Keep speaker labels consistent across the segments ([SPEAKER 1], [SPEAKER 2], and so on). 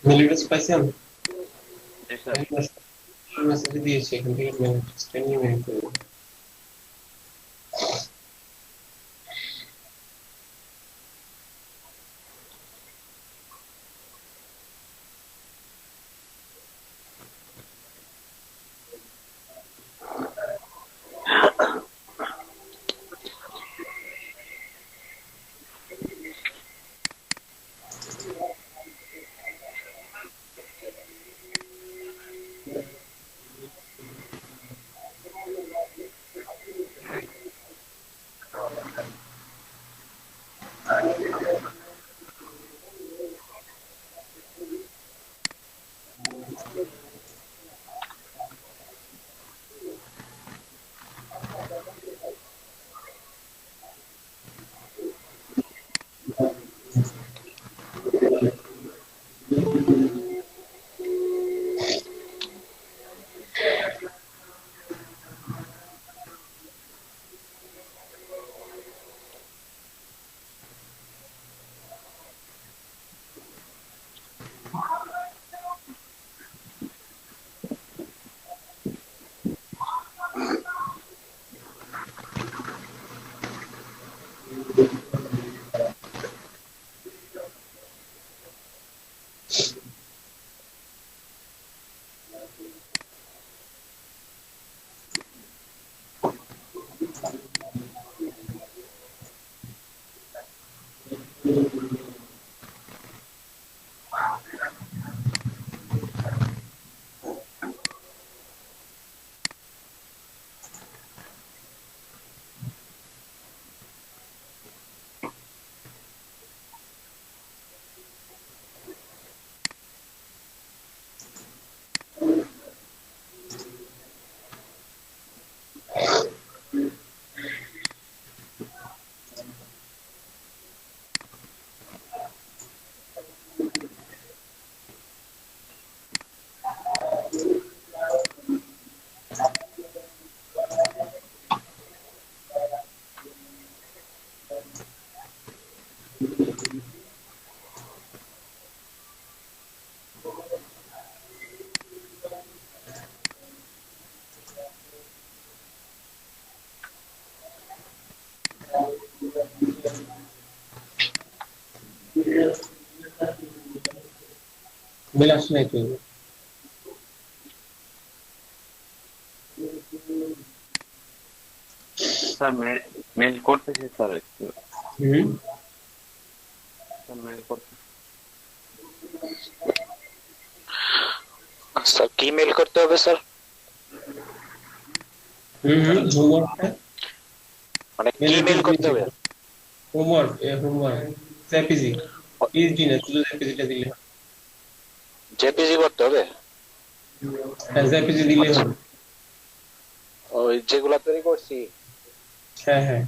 [SPEAKER 1] Mellitus পাইছেন?
[SPEAKER 2] জি sir.
[SPEAKER 1] Message দিয়েছি, এখান থেকে মেসেজটা নিয়ে বের করে দিন। মেল আসছে নাই তো?
[SPEAKER 2] স্যার মেল করতেছি স্যার, একটু
[SPEAKER 1] হুম।
[SPEAKER 2] মেল করতে।
[SPEAKER 3] স্যার কি মেল করতে হবে স্যার?
[SPEAKER 1] হোমওয়ার্কটা
[SPEAKER 3] মানে কি
[SPEAKER 1] মেলে
[SPEAKER 3] মেল
[SPEAKER 1] দিয়ে
[SPEAKER 3] করতে
[SPEAKER 1] দিয়েছে।
[SPEAKER 3] হবে?
[SPEAKER 1] হোমওয়ার্ক জেপিজি, পিএইচডি না, শুধু জেপিজিটা দিলে হবে।
[SPEAKER 3] জেপিজি করতে হবে?
[SPEAKER 1] হ্যাঁ, জেপিজি দিলেই
[SPEAKER 3] আচ্ছা,
[SPEAKER 1] হবে।
[SPEAKER 3] ওই যেগুলা তৈরি করছি।
[SPEAKER 1] হ্যাঁ হ্যাঁ।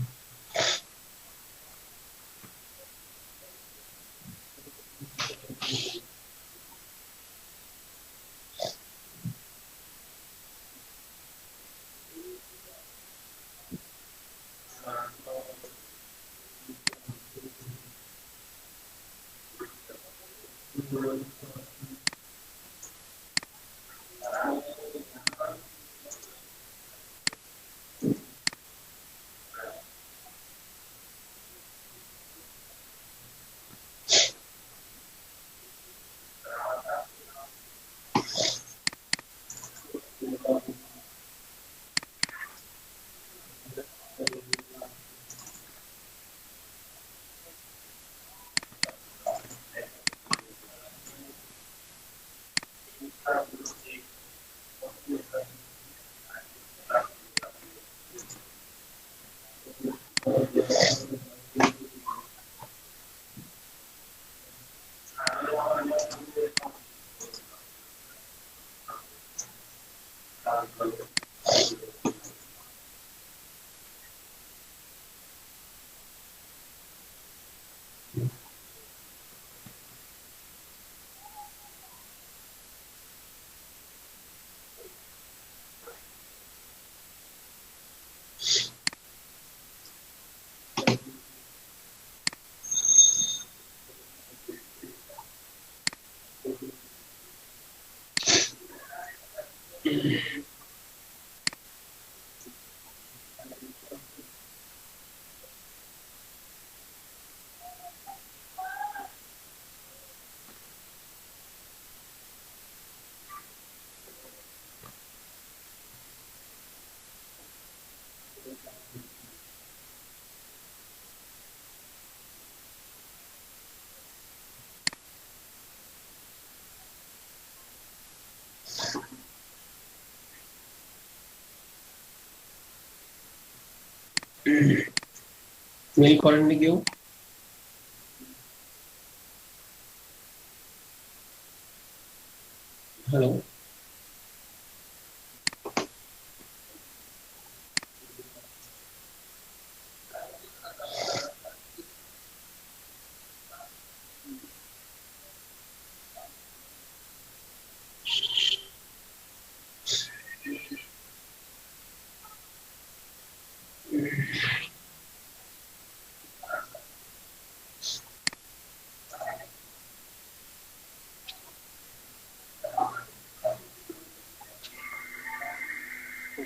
[SPEAKER 1] মেল করেননি কেউ? হ্যালো,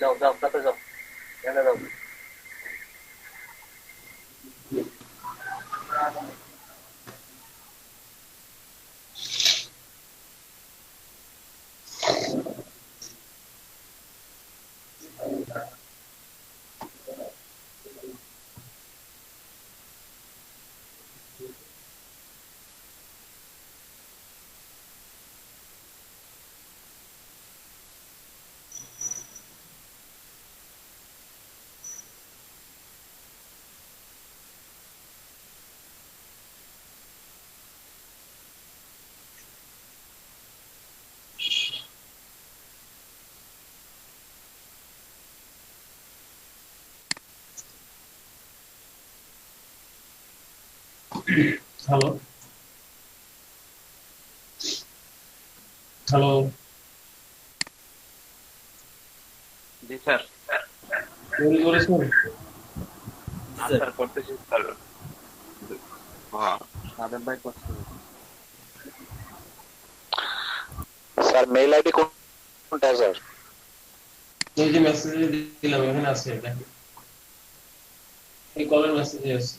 [SPEAKER 3] যাও যাও তাতে যাও, এনে যাও।
[SPEAKER 1] Hello, hello.
[SPEAKER 2] জি স্যার।
[SPEAKER 1] মেল করেছেন?
[SPEAKER 2] স্যার করতেছি স্যার। হ্যাঁ, সাদেক ভাই করছে।
[SPEAKER 3] স্যার মেইল আইডি কোনটা স্যার?
[SPEAKER 1] এই যে মেসেজ দিলাম এখানে আছে, দেখেন এই কলের মেসেজে আছে।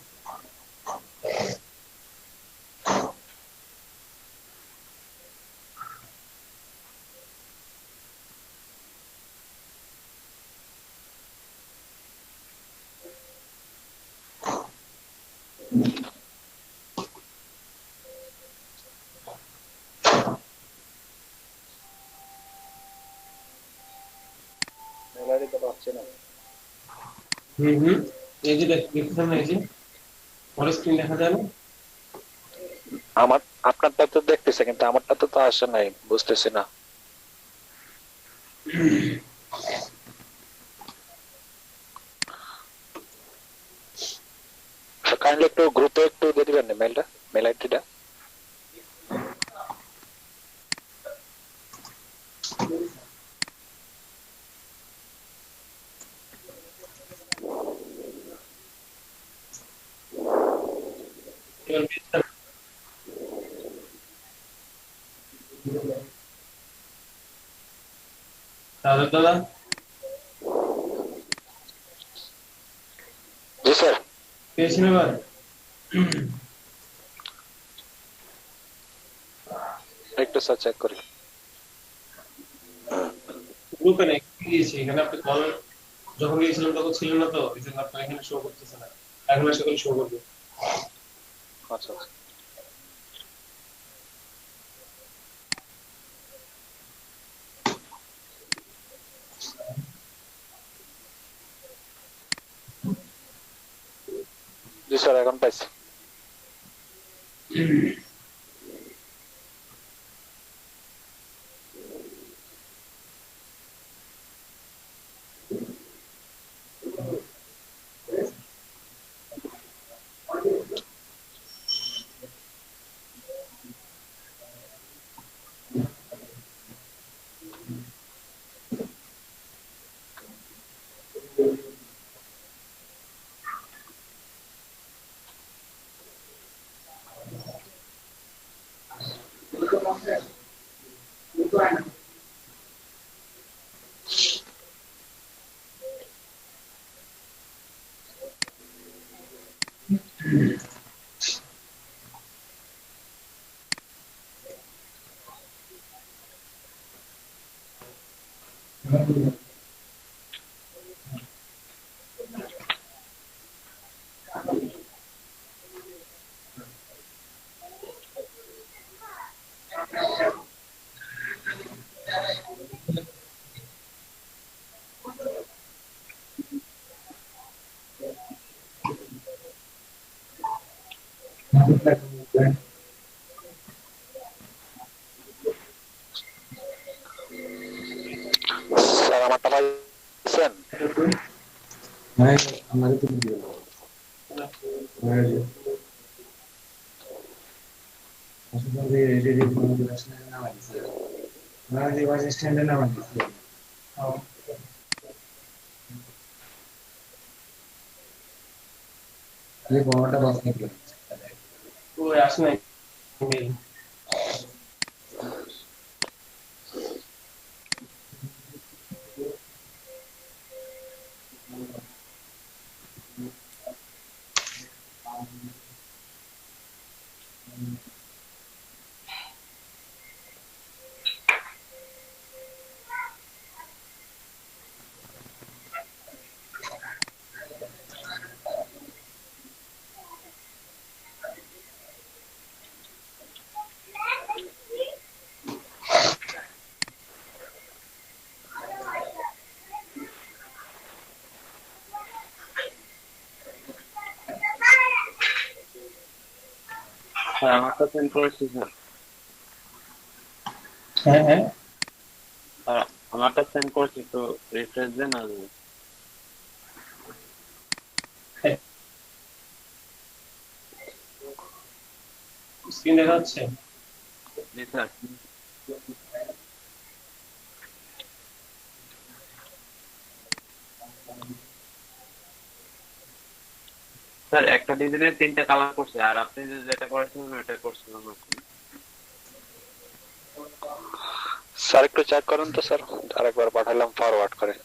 [SPEAKER 3] মেইল আইডি তো পাচ্ছি না।
[SPEAKER 1] হুম, এই যে দেখতেছেন না, এই যে পরে স্ক্রিন দেখা যায় না?
[SPEAKER 3] আমার আপনারটা তো দেখতেছে, কিন্তু আমারটা তো আসে নাই, বুঝতেছি না। কাইন্ডলি একটু গ্রুপে একটু দিয়ে দিবেন মেইলটা, মেইল আইডিটা।
[SPEAKER 1] এবার বুঝছেন? তাহলে দাদা
[SPEAKER 3] জি স্যার।
[SPEAKER 1] পেয়েছেন এবার?
[SPEAKER 3] একটু স্যার চেক করি।
[SPEAKER 1] গ্রুপে নাই, দিয়েছি এখানে। আপনি কল যখন গিয়েছিলাম তখন ছিল না, তো এই জন্য আপনার এখানে শো করতেছে না। এখন আশা করি শো করবে।
[SPEAKER 3] আচ্ছা আচ্ছা। জি স্যার, এখন পাইছি। স্যার আমারটা পাইছেন?
[SPEAKER 4] হ্যাঁ আমাদের তো ভিডিও হ্যাঁ আসলে রেডি রেডি করে আসলে না লাগছে না যে বাস স্ট্যান্ডে না লাগছে এই বড়টা বাস নিয়ে
[SPEAKER 1] ওই আসে নাই মেইল।
[SPEAKER 2] স্যার আমারটা সেন্ড করেছি স্যার।
[SPEAKER 1] হ্যাঁ হ্যাঁ
[SPEAKER 2] স্যার আমারটা সেন্ড করেছি, তো রিফ্রেশ দেন আর
[SPEAKER 1] স্ক্রিন দেখা যাচ্ছে?
[SPEAKER 2] জি স্যার। স্যার একটা ডিজাইনের 3টা কালার করছে, আর আপনি যেটা করেছিলেন ওটা করছিলাম এখন।
[SPEAKER 3] স্যার একটু চেক করুন তো স্যার, আরেকবার পাঠালাম ফরওয়ার্ড করে।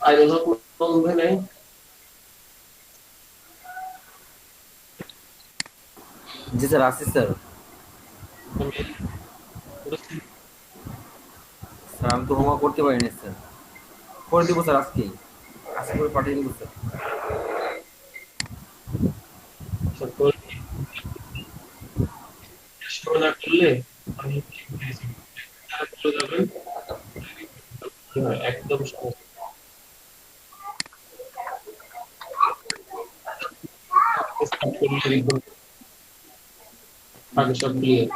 [SPEAKER 1] আইডল হক উঠে নাই।
[SPEAKER 5] জি স্যার আসি স্যার। স্যার আমি তো হোমওয়ার্ক করতে পারিনি স্যার, করে দিব স্যার আজকেই, আজকে করে পাঠিয়ে দিব স্যার।
[SPEAKER 1] শুরু না করলে আমি চলে যাবেন একদম সহজ। আগে সব ক্লিয়ার।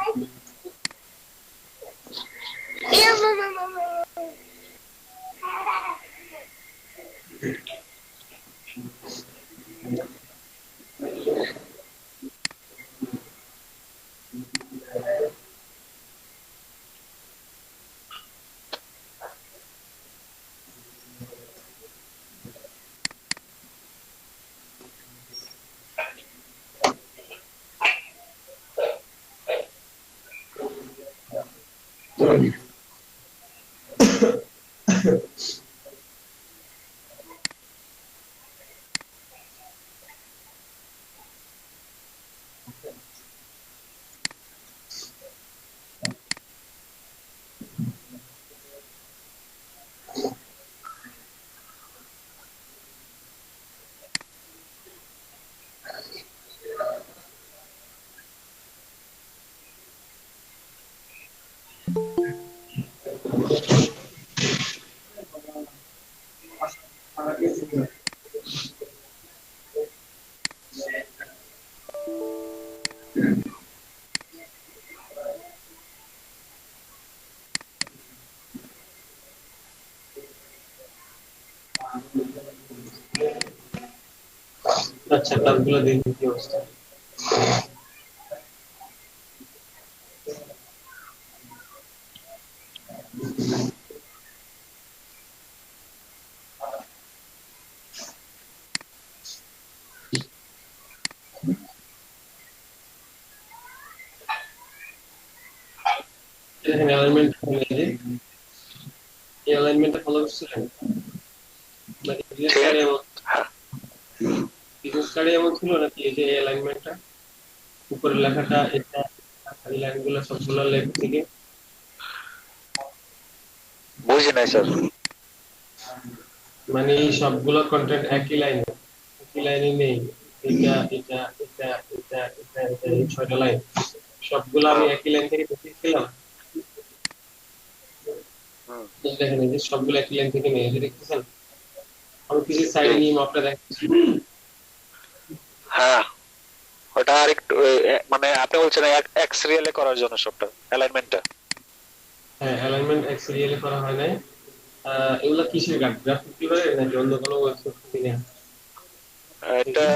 [SPEAKER 1] আচ্ছা, ক্লাসগুলো দিন কি অবস্থা? এখানে অ্যালাইনমেন্ট এই অ্যালাইনমেন্টটা ফলো করছিলেন নাকি বিজনেস কার্ডে এমন ছিল নাকি এই যে অ্যালাইনমেন্টটা উপরের লেখাটা এটা এই লাইনগুলো সবগুলো লেখা থেকে
[SPEAKER 3] বুঝি নাই স্যার।
[SPEAKER 1] মানে সবগুলো কন্টেন্ট একই লাইনে নেই। এটা এটা এটা এটা এটা এটা এই 6টা লাইন সবগুলো আমি একই লাইন থেকে দেখেছিলাম। দেখেন এই যে সবগুলো একই লাইন থেকে নেই, এই যে দেখতেছেন আমি কিছু সাইডে নিয়ে মাপটা দেখাচ্ছি।
[SPEAKER 3] হ্যাঁ, ওটা আরেকটু মানে আপনি বলছেন এক্স রিয়েলে করার জন্য সবটা অ্যালাইনমেন্টটা।
[SPEAKER 1] হ্যাঁ, অ্যালাইনমেন্ট এক্স রিয়েলে করা হয় নাই। এগুলা কিসের গ্রাফিক ডিভাইডার নাকি অন্য কোনো ওয়েবসাইট থেকে নেওয়া?
[SPEAKER 3] এটা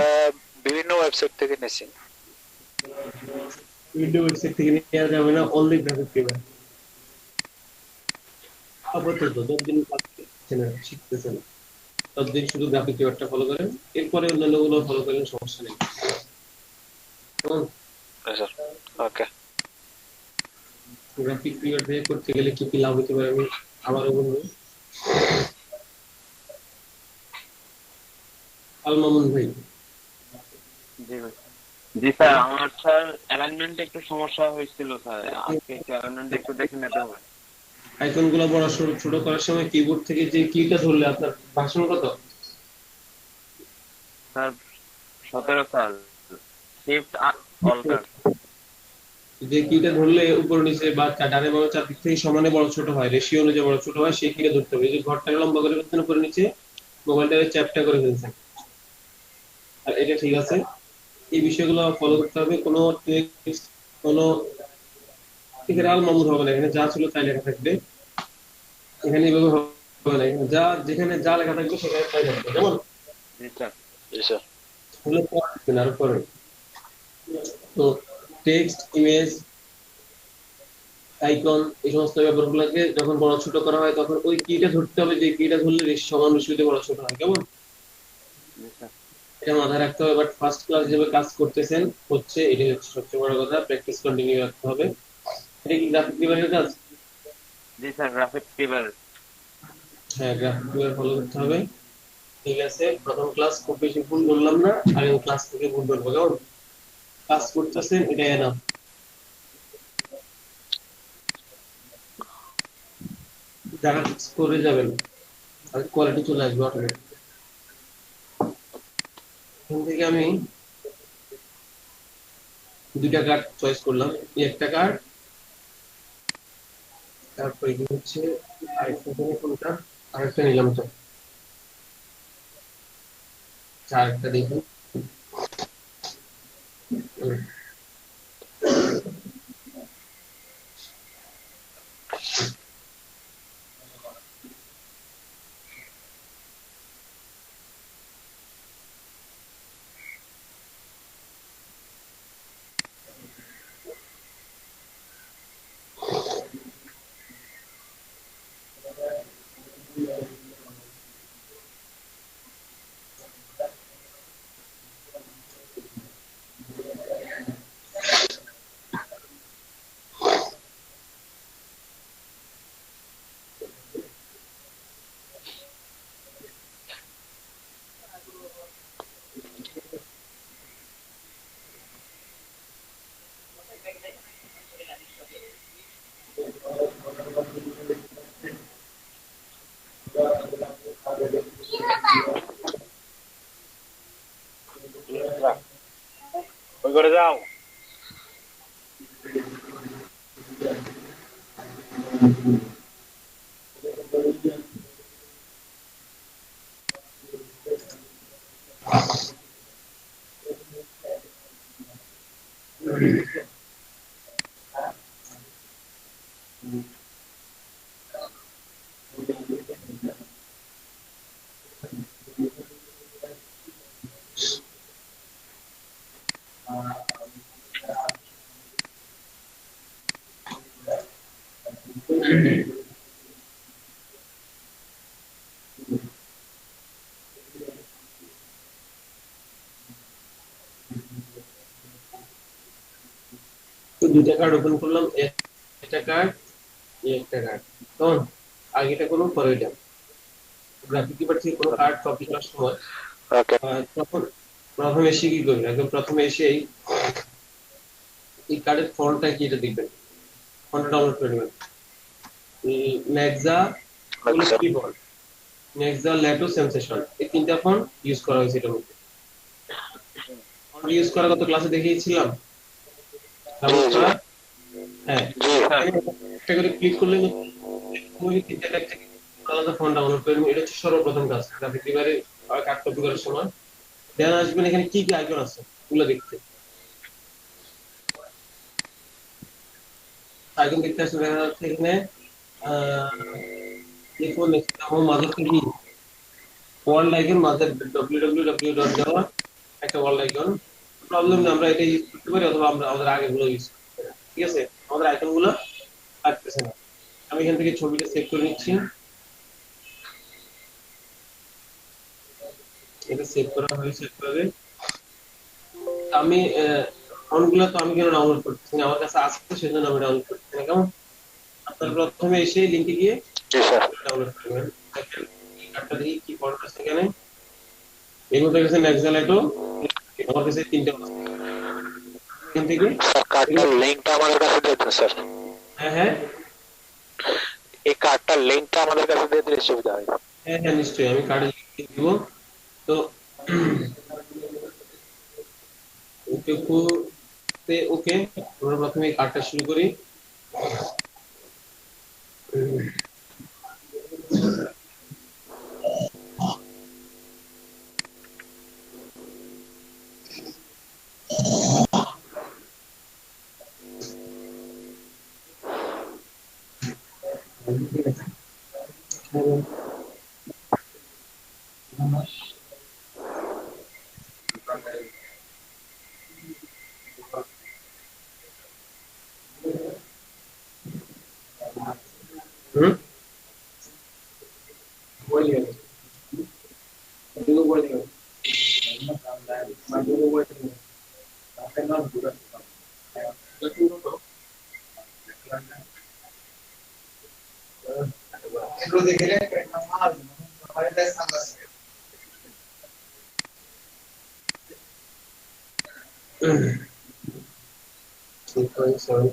[SPEAKER 3] বিভিন্ন ওয়েবসাইট থেকে নিয়েছি।
[SPEAKER 1] উইন্ডো ওয়েবসাইট থেকে নেওয়া যাবে না, অনলি গ্রাফিক ডিভাইডার। আপাতত যতদিন শিখতেছেন ততদিন শুধু গ্রাফিক ডিভাইডারটা ফলো করেন, এরপরে অন্যান্যগুলো ফলো করেন, সমস্যা নেই।
[SPEAKER 3] ওকে,
[SPEAKER 1] গ্রাফিক ডিভাইডার দিয়ে করতে গেলে কি কি লাভ হতে পারে আমি আবারও বলবো। আল মামুন ভাই।
[SPEAKER 2] জি ভাই। জি স্যার, আমার স্যার অ্যালাইনমেন্টে একটু সমস্যা হয়েছিল স্যার, আজকে অ্যালাইনমেন্ট একটু দেখে নিতে হবে।
[SPEAKER 1] আইকনগুলো বড় ছোট করার সময় কিবোর্ড থেকে যে কিটা ধরলে আপনার ভাষণ কত?
[SPEAKER 2] Sir 17 sir, shift alter.
[SPEAKER 1] যে কিটা ধরলে উপর নিচে বা ডানে বামে চারদিক থেকে সমানে বড় ছোট হয়, রেশিও অনুযায়ী বড় ছোট হয়, সেই কিটা ধরতে হবে। এই যে ঘরটাকে লম্বা করে ফেলছেন উপরে নিচে, মোবাইলটাকে চ্যাপটা করে ফেলছেন, আর এটা ঠিক আছে। এই বিষয়গুলো ফলো করতে হবে। কোনো টেক্সট কোনো এখানে আল মামুন হবে না, এখানে যা ছিল তাই লেখা থাকবে। এখানে এইভাবে হবে না, এখানে যা যেখানে যা লেখা থাকবে সেখানে তাই থাকবে। যেমন
[SPEAKER 2] জি স্যার।
[SPEAKER 3] জি স্যার।
[SPEAKER 1] হলো পড়বেন আরো পরে। তো টেক্সট, ইমেজ, আইকন এই সমস্ত ব্যাপারগুলোকে যখন বড় ছোট করা হয় তখন ওই কিটা ধরতে হবে, যে কিটা ধরলে বেশি সমান রেশিওতে বড় ছোট হয়। কেমন?
[SPEAKER 2] জি স্যার।
[SPEAKER 1] এটা মাথায় রাখতে হবে। বাট ফার্স্ট ক্লাস হিসেবে কাজ করতেছেন হচ্ছে, এটাই হচ্ছে সবচেয়ে বড় কথা। প্র্যাকটিস কন্টিনিউ রাখতে হবে। এটা কি গ্রাফিক ডিভাইডের কাজ?
[SPEAKER 2] জি স্যার, গ্রাফিক ডিভাইডার।
[SPEAKER 1] হ্যাঁ, গ্রাফিক ডিভাইডার ফলো করতে হবে। ঠিক আছে, প্রথম ক্লাস খুব বেশি ভুল বললাম না, আগামী ক্লাস থেকে ভুল করবো। কেমন? কাজ করতেছেন এটা এনাফ। যারা করে যাবেন আর কোয়ালিটি চলে আসবে অটোমেটিক। এখান থেকে আমি দুইটা কার্ড চয়েস করলাম, এই একটা কার্ড, তারপর এখানে হচ্ছে আরেকটা থেকে কোনটা আরেকটা নিলাম। তো আরেকটা দেখুন।
[SPEAKER 3] ওই করে যাও।
[SPEAKER 1] তো দুইটা কার্ড ওপেন করলাম, একটা কার্ড একটা কার্ড, তখন আগেটা কোনো পরে এটা গ্রাফিক কিপার থেকে কোনো কার্ড কপি করার সময়
[SPEAKER 3] ওকে
[SPEAKER 1] তখন প্রথমে এসে কি করবেন, একদম প্রথমে এসে এই কার্ডের ফন্টটা কি এটা দেখবেন, ফন্টটা ডাউনলোড করে নেবেন। নেক্সা ওগুলো
[SPEAKER 3] আচ্ছা
[SPEAKER 1] কি ফন্ট, নেক্সা ল্যাটো সেন্সেশন, এই তিনটা ফন্ট ইউজ করা হয়েছে এটার মধ্যে। ফন্ট ইউজ করা কত ক্লাসে দেখিয়েছিলাম, ডাউনলোড
[SPEAKER 3] জি
[SPEAKER 1] করা। হ্যাঁ,
[SPEAKER 3] জি
[SPEAKER 2] স্যার
[SPEAKER 1] একটা করে ক্লিক করলে ওই তিনটা ট্যাব থেকে আলাদা ফন্ট ডাউনলোড করে নেবেন। এটা হচ্ছে সর্বপ্রথম কাজ গ্রাফিক ডিজাইনের কার্ড কপি করার সময়। দেন আসবেন এখানে কি কি আইকন আছে ওগুলো দেখতে, আইকন দেখতে আসলে দেখা যাচ্ছে এখানে দেখুন আমার মাঝে কি ওয়ার্ল্ড আইকন, মাঝে www ডট দেওয়া একটা ওয়ার্ল্ড আইকন। প্রবলেম নেই, আমরা এটা ইউজ করতে পারি অথবা আমরা আমাদের আগে গুলো ইউজ করতে পারি। ঠিক আছে, আমাদের আইকন গুলো লাগতেছে না। আমি এখান থেকে ছবিটা সেভ করে নিচ্ছি, এটা সেভ করা হয়েছে একবারে। আমি ফন্টগুলো তো আমি কেন ডাউনলোড করতেছি না, আমার কাছে আছে তো সেজন্য আমি ডাউনলোড করতেছি না। কেমন, আপনার প্রথমে এসে লিংকে গিয়ে
[SPEAKER 3] জি স্যার
[SPEAKER 1] ডাউনলোড করবেন। দেখেন এই কার্ডটা দেখি কি ফন্ট আছে এখানে। এর মধ্যে গেছে নেক্সালেটো, আমার কাছে তিনটা আছে এখান থেকে।
[SPEAKER 3] স্যার কার্ডটার লিঙ্কটা আমাদের কাছে দিয়ে দিন স্যার।
[SPEAKER 1] হ্যাঁ হ্যাঁ
[SPEAKER 3] এই কার্ডটার লিঙ্কটা আমাদের কাছে দিয়ে দিলে সুবিধা হয়।
[SPEAKER 1] হ্যাঁ হ্যাঁ নিশ্চয়ই আমি কার্ডে লিখে দিব। তো ওকে ওকে, আমরা প্রথমে এই কার্ডটা শুরু করি। হুম বলিয়ে এগুলো বলিয়ে মাঝে বলিয়ে আপনার নাম পুরো এগুলো দেখে আমার আমার এটা সামনে ঠিক আছে সরি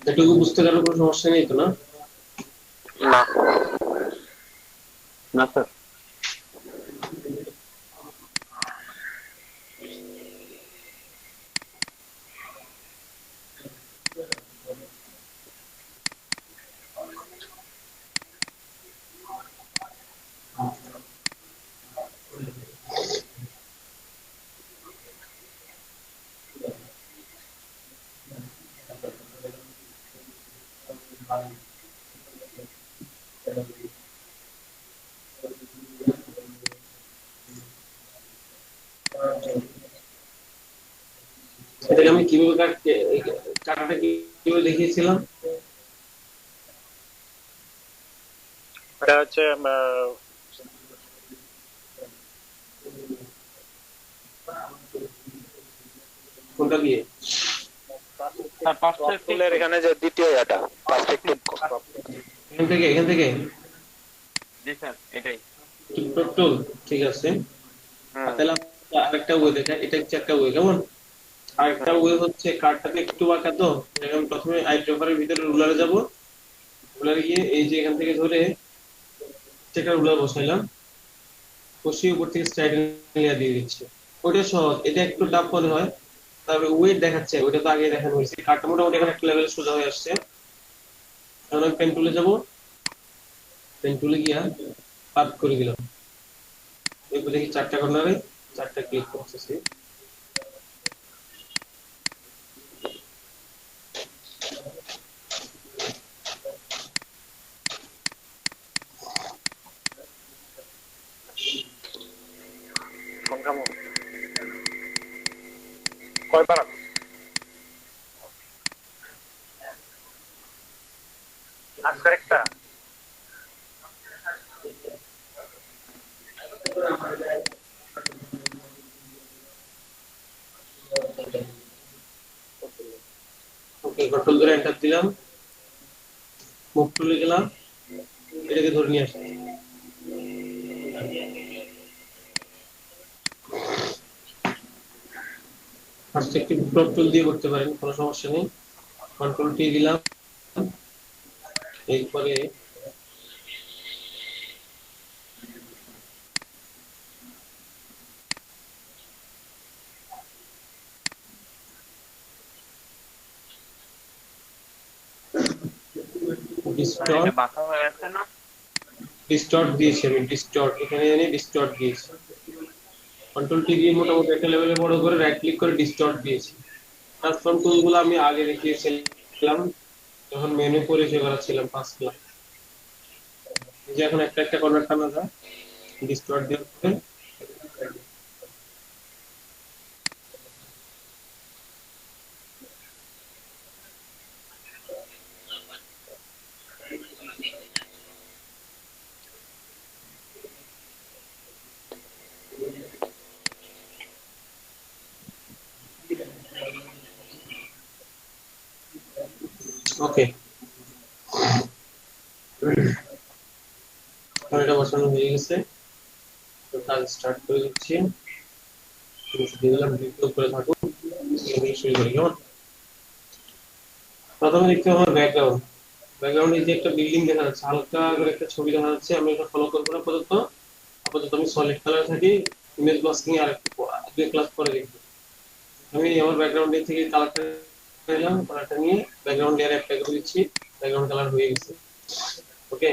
[SPEAKER 1] এটুকু বুঝতে কারো কোনো সমস্যা নেই তো না?
[SPEAKER 3] না।
[SPEAKER 2] না স্যার।
[SPEAKER 1] এটাকে আমি কিভাবে কাটাটা কিভাবে দেখিয়েছিলাম?
[SPEAKER 3] এটা হচ্ছে
[SPEAKER 1] কোনটা দিয়ে?
[SPEAKER 2] স্যার পার্সপেক্টিভ
[SPEAKER 3] ফুলের এখানে যে দ্বিতীয় এটা পার্সপেক্টিভ।
[SPEAKER 1] এখান থেকে
[SPEAKER 2] জি স্যার এটাই।
[SPEAKER 1] টোটাল ঠিক আছে। তাহলে আরেকটা ওয়ে দেখা, এটা হচ্ছে একটা ওয়ে, কেমন? আরেকটা ওয়ে হচ্ছে কার্ডটাকে একটু বাঁকা, তো এখন প্রথমে আই ড্রপারের ভিতরে রুলারে যাব, রুলারে গিয়ে এই যে এখান থেকে ধরে একটা রুলার বসাইলাম, বসিয়ে উপর থেকে স্ট্রাইট লেয়ার দিয়ে দিচ্ছি। ওটা সহজ, এটা একটু টাফ মনে হয়। তারপরে ওয়েট দেখাচ্ছে, ওটা তো আগে দেখানো হয়েছে। কার্ডটা মোটামুটি এখন একটা লেভেলে সোজা হয়ে আসছে। এখন আমি পেন টুলে যাবো, পেন টুলে গিয়া পাত করে দিলাম। এরপর দেখি চারটা কর্নারে চারটা ক্লিক করতেছি।
[SPEAKER 3] কোন কাম কয়বার আজকের একটা
[SPEAKER 1] ওকে, কন্ট্রোল ধরে এন্টার দিলাম, মুভ টুলে গেলাম, এটাকে ধরে নিয়ে আসি। ফার্স্ট একটি ড্রপ টুল দিয়ে করতে পারেন, কোনো সমস্যা নেই। কন্ট্রোল টি দিলাম, এরপরে ডিস্টর্ট,
[SPEAKER 2] বাঁকা হয়ে আছে না?
[SPEAKER 1] ডিস্টর্ট দিয়েছি আমি, ডিস্টর্ট এখানে এনে ডিস্টর্ট দিয়েছি। কন্ট্রোল টি দিয়ে মোটামুটি একটা লেভেলে বড় করে রাইট ক্লিক করে ডিস্টর্ট দিয়েছি। ট্রান্সফর্ম টুলগুলো আমি আগে দেখিয়েছিলাম যখন মেনু পরিচয় করা ছিলাম 5 ক্লাস। যে এখন একটা একটা কর্নার টানা যায়, ডিস্টর্ট দিয়ে ওকে। এটা বসানো হয়ে গেছে, তো কাজ স্টার্ট করে দিচ্ছি। দিলাম ভিডিও করে থাকুন, শুরু করি কেমন? প্রথমে দেখতে হবে আমার ব্যাকগ্রাউন্ড। ব্যাকগ্রাউন্ডে যে একটা বিল্ডিং দেখা যাচ্ছে, হালকা করে একটা ছবি দেখা যাচ্ছে, আমি এটা ফলো করবো না আপাতত। আপাতত আমি সলিড কালার থাকি, ইমেজ মাস্কিং আর একটু দুই ক্লাস পরে দেখবো। আমি আমার ব্যাকগ্রাউন্ড থেকে কালারটা নিলাম, কালারটা নিয়ে ব্যাকগ্রাউন্ড লেয়ারে অ্যাপ্লাই করে দিচ্ছি। ব্যাকগ্রাউন্ড কালার হয়ে গেছে। ওকে,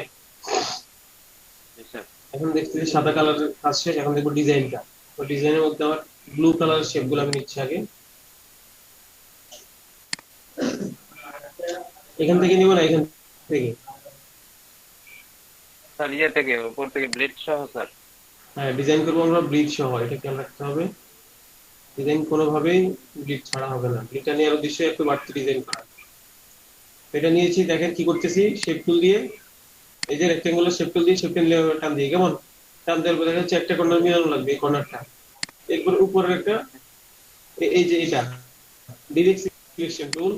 [SPEAKER 1] এখন দেখছি সাদা কালারের কাজ শেষ। এখন দেখবো ডিজাইনটা। তো ডিজাইনের মধ্যে আমার ব্লু কালার শেপ গুলো আমি নিচ্ছি আগে। এখান থেকে নিব না, এখান থেকে?
[SPEAKER 2] স্যার ইয়ে থেকে উপর থেকে ব্লেড সহ স্যার।
[SPEAKER 1] হ্যাঁ, ডিজাইন করবো আমরা ব্লিড সহ, এটা খেয়াল রাখতে হবে। ডিজাইন কোনোভাবেই ব্লিড ছাড়া হবে না। ব্লিডটা নেওয়ার উদ্দেশ্যে একটু বাড়তি ডিজাইন করা। এটা নিয়েছি, দেখেন কি করতেছি। শেপ টুল দিয়ে, এই যে রেক্টেঙ্গুলার শেপ টুল দিয়ে শেপ টান দিয়ে, কেমন টান দেওয়ার পর দেখা যাচ্ছে একটা কর্নার মিলানো লাগবে, এই কর্নারটা। এরপর উপরের একটা, এই যে এটা ডিরেক্ট সিলেকশন টুল,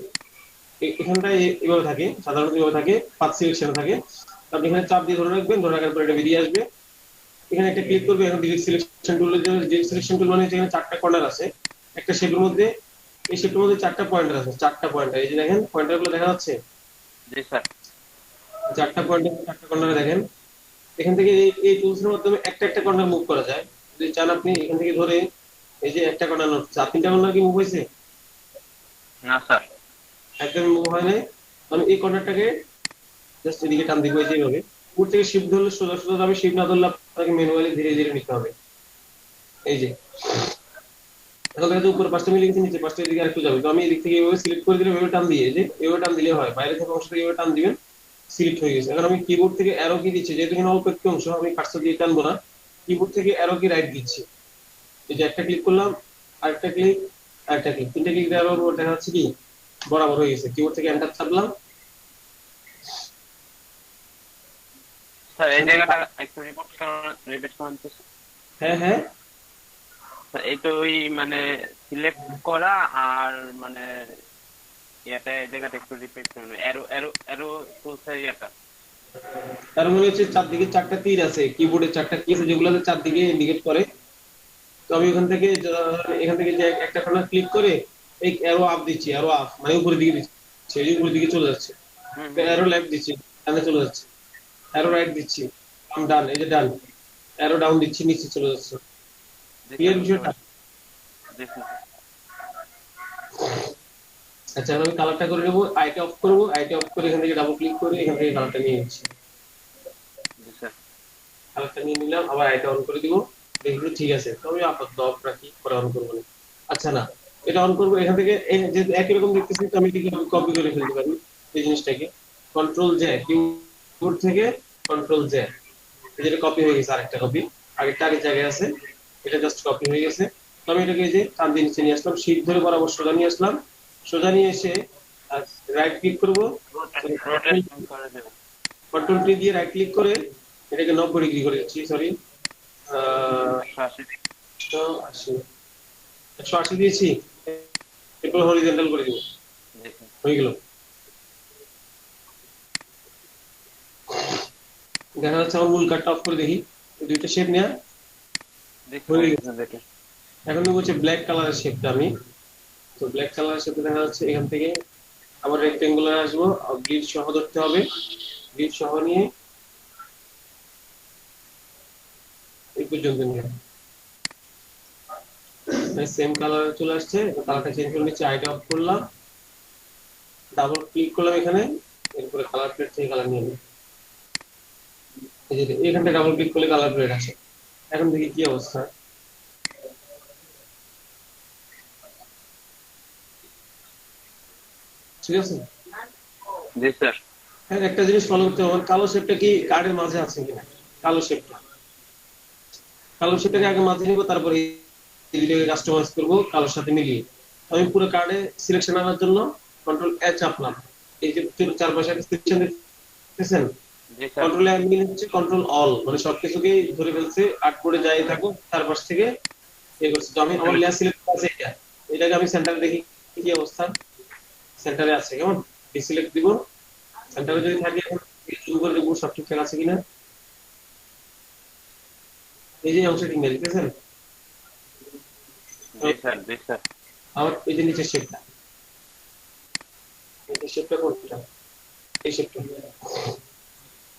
[SPEAKER 1] এখানটায় এভাবে থাকে, সাধারণত এভাবে থাকে, পাথ সিলেকশন থাকে। আপনি এখানে চাপ দিয়ে ধরে রাখবেন, ধরে রাখার পর এটা বেরিয়ে আসবে। এখানে একটা ক্লিক করবে, এখন ডিলিট সিলেকশন টুলের জন্য ডিলিট সিলেকশন টুল মানে এখানে চারটা কর্নার আছে, একটা শেপের মধ্যে, এই শেপের মধ্যে চারটা পয়েন্টার আছে, চারটা পয়েন্টার, এই যে দেখেন পয়েন্টার গুলো দেখা যাচ্ছে,
[SPEAKER 2] জি স্যার।
[SPEAKER 1] চারটা পয়েন্টার, চারটা কর্নারে দেখেন। এখান থেকে এই টুলস এর মাধ্যমে একটা একটা কর্নার মুভ করা যায়। যদি চান আপনি এখান থেকে ধরে এই যে একটা কর্নার, চার তিনটা কর্নার কি মুভ হয়েছে?
[SPEAKER 2] না স্যার।
[SPEAKER 1] একদম মুভ হয় নাই। আমি এই কর্নারটাকে জাস্ট এদিকে টান দিব, এই যে এইভাবে উপর থেকে শিফট ধরলে সোজা সোজা যাবে, শিফট না ধরলে আপনাকে ম্যানুয়ালি ধীরে ধীরে নিতে হবে। এই যে এখন দেখা যাচ্ছে উপর পাঁচটা মিলে গেছে, নিচে পাঁচটা, এদিকে আরেকটু যাবে। তো আমি এদিক থেকে এইভাবে সিলেক্ট করে দিলে এভাবে টান দিয়ে, এই যে এভাবে টান দিলে হয়, বাইরে থেকে অংশ থেকে এভাবে টান দিবেন, সিলেক্ট হয়ে গেছে। এখন আমি কিবোর্ড থেকে অ্যারো কি দিচ্ছি, যেহেতু এখানে অল্প একটু অংশ, আমি কার্সর দিয়ে টানবো না, কিবোর্ড থেকে অ্যারো কি রাইট দিচ্ছি। এই যে একটা ক্লিক করলাম, আরেকটা ক্লিক, আরেকটা ক্লিক, তিনটা ক্লিক দেওয়ার পর দেখা যাচ্ছে কি বরাবর হয়ে গেছে। কিবোর্ড থেকে এন্টার চাপলাম।
[SPEAKER 2] স্যার এই জায়গাটা একটু রিপিট করেন তো স্যার।
[SPEAKER 1] হ্যাঁ হ্যাঁ,
[SPEAKER 2] স্যার, এই তো ওই মানে সিলেক্ট করা আর মানে ইয়াটা এই জায়গাটা একটু রিপিট করুন, এরো এরো এরো টুলসের ইয়াটা।
[SPEAKER 1] তার মানে হচ্ছে চারদিকে চারটা তীর আছে, কিবোর্ডে চারটা কি আছে যেগুলো চারদিকে ইন্ডিকেট করে। তো আমি এখান থেকে যে একটা কর্নার ক্লিক করে এই অ্যারো আপ দিচ্ছি, অ্যারো আপ মানে উপরের দিকে দিচ্ছি, এই যে উপরের দিকে চলে যাচ্ছে।
[SPEAKER 2] হুম
[SPEAKER 1] অ্যারো লেফট দিচ্ছি, ডানে চলে যাচ্ছে। অ্যারো রাইট দিচ্ছি, ডান, এই যে ডান। অ্যারো ডাউন দিচ্ছি, নিচে চলে যাচ্ছে। ক্লিয়ার বিষয়টা?
[SPEAKER 2] জি স্যার।
[SPEAKER 1] আচ্ছা, এখন আমি কালারটা করে নেবো, আইটা অফ করবো, আইটা অফ করে এখান থেকে ডাবল ক্লিক করে এখান থেকে কালারটা নিয়ে নিচ্ছি।
[SPEAKER 2] জি স্যার।
[SPEAKER 1] কালারটা নিয়ে নিলাম, আবার আইটা অন করে দিব, দেখবো ঠিক আছে। তো আমি আপাতত অফ রাখি, পরে অন করবো না। আচ্ছা না, এটা অন করবো এখান থেকে, যেহেতু একই রকম দেখতেছি তো আমি এটাকে কপি করে ফেলতে পারি এই জিনিসটাকে। কন্ট্রোল জে, কিবোর্ড থেকে কন্ট্রোল জে, যেটা কপি হয়ে গেছে, আরেকটা কপি, আগেরটা আরেক জায়গায় আছে, এটা জাস্ট কপি হয়ে গেছে। তো আমি এটাকে এই যে টান দিয়ে নিচে নিয়ে আসলাম, শিট ধরে বরাবর সোজা নিয়ে আসলাম, সোজা নিয়ে এসে রাইট ক্লিক করবো,
[SPEAKER 2] রোটেশন করে দেবেন।
[SPEAKER 1] কন্ট্রোল টি দিয়ে রাইট ক্লিক করে এটাকে 90 ডিগ্রি করে দিচ্ছি, সরি
[SPEAKER 2] 180
[SPEAKER 1] 180, 180 দিয়েছি, এরপর হরিজন্টাল করে দিব,
[SPEAKER 2] জি স্যার।
[SPEAKER 1] হয়ে গেল। দেখা যাচ্ছে আমার মূল কাটটা অফ করে দেখি, এই দুইটা শেপ নেওয়া হয়ে গেছে।
[SPEAKER 2] দেখে
[SPEAKER 1] এখন নেবো হচ্ছে ব্ল্যাক কালারের শেপটা আমি। তো ব্ল্যাক কালারের শেপটা দেখা যাচ্ছে এখান থেকে আবার রেক্টেঙ্গুলার আসবো, গ্রিড সহ ধরতে হবে, গ্রিড সহ নিয়ে এই পর্যন্ত নিয়ে সেম কালার চলে আসছে। কালারটা চেঞ্জ করে নিচ্ছি, আইটা অফ করলাম, ডাবল ক্লিক করলাম এখানে, এরপরে কালার প্লেট থেকে কালার নিয়ে নিই। এই যে এখানটা ডাবল ক্লিক করলে কালার প্লেট আসে। এখন দেখি কি অবস্থা। ঠিক আছে,
[SPEAKER 2] জি স্যার।
[SPEAKER 1] হ্যাঁ একটা জিনিস ফলো করতে হবে, কালো শেপটা কি কার্ডের মাঝে আছে কিনা। কালো শেপটা, কালো শেপটাকে আগে মাঝে নিবো, তারপরে এটাকে কাস্টমাইজ করবো কালোর সাথে মিলিয়ে। আমি পুরো কার্ডে সিলেকশন আনার জন্য কন্ট্রোল এ চাপলাম, এই যে চারপাশে একটা সিলেকশন দেখতেছেন,
[SPEAKER 2] জি স্যার।
[SPEAKER 1] কন্ট্রোল এ মিলে হচ্ছে কন্ট্রোল অল, মানে সবকিছুকেই ধরে ফেলছে, আর্টবোর্ডে যাই থাকুক চারপাশ থেকে ইয়ে করছে। তো আমি আমার লেয়ার সিলেক্ট আছে এটা, এটাকে আমি সেন্টারে দেখি কি অবস্থা, সেন্টারে আছে কেমন, ডিসিলেক্ট দিব, সেন্টারে যদি থাকে এখন জুম করে দেখবো সব ঠিকঠাক আছে কিনা। এই যে অংশ ঠিক নেই, দেখতেছেন?
[SPEAKER 2] জি স্যার। জি স্যার।
[SPEAKER 1] আবার এই যে নিচের শেপটা, নিচের শেপটা কোনটা, এই শেপটা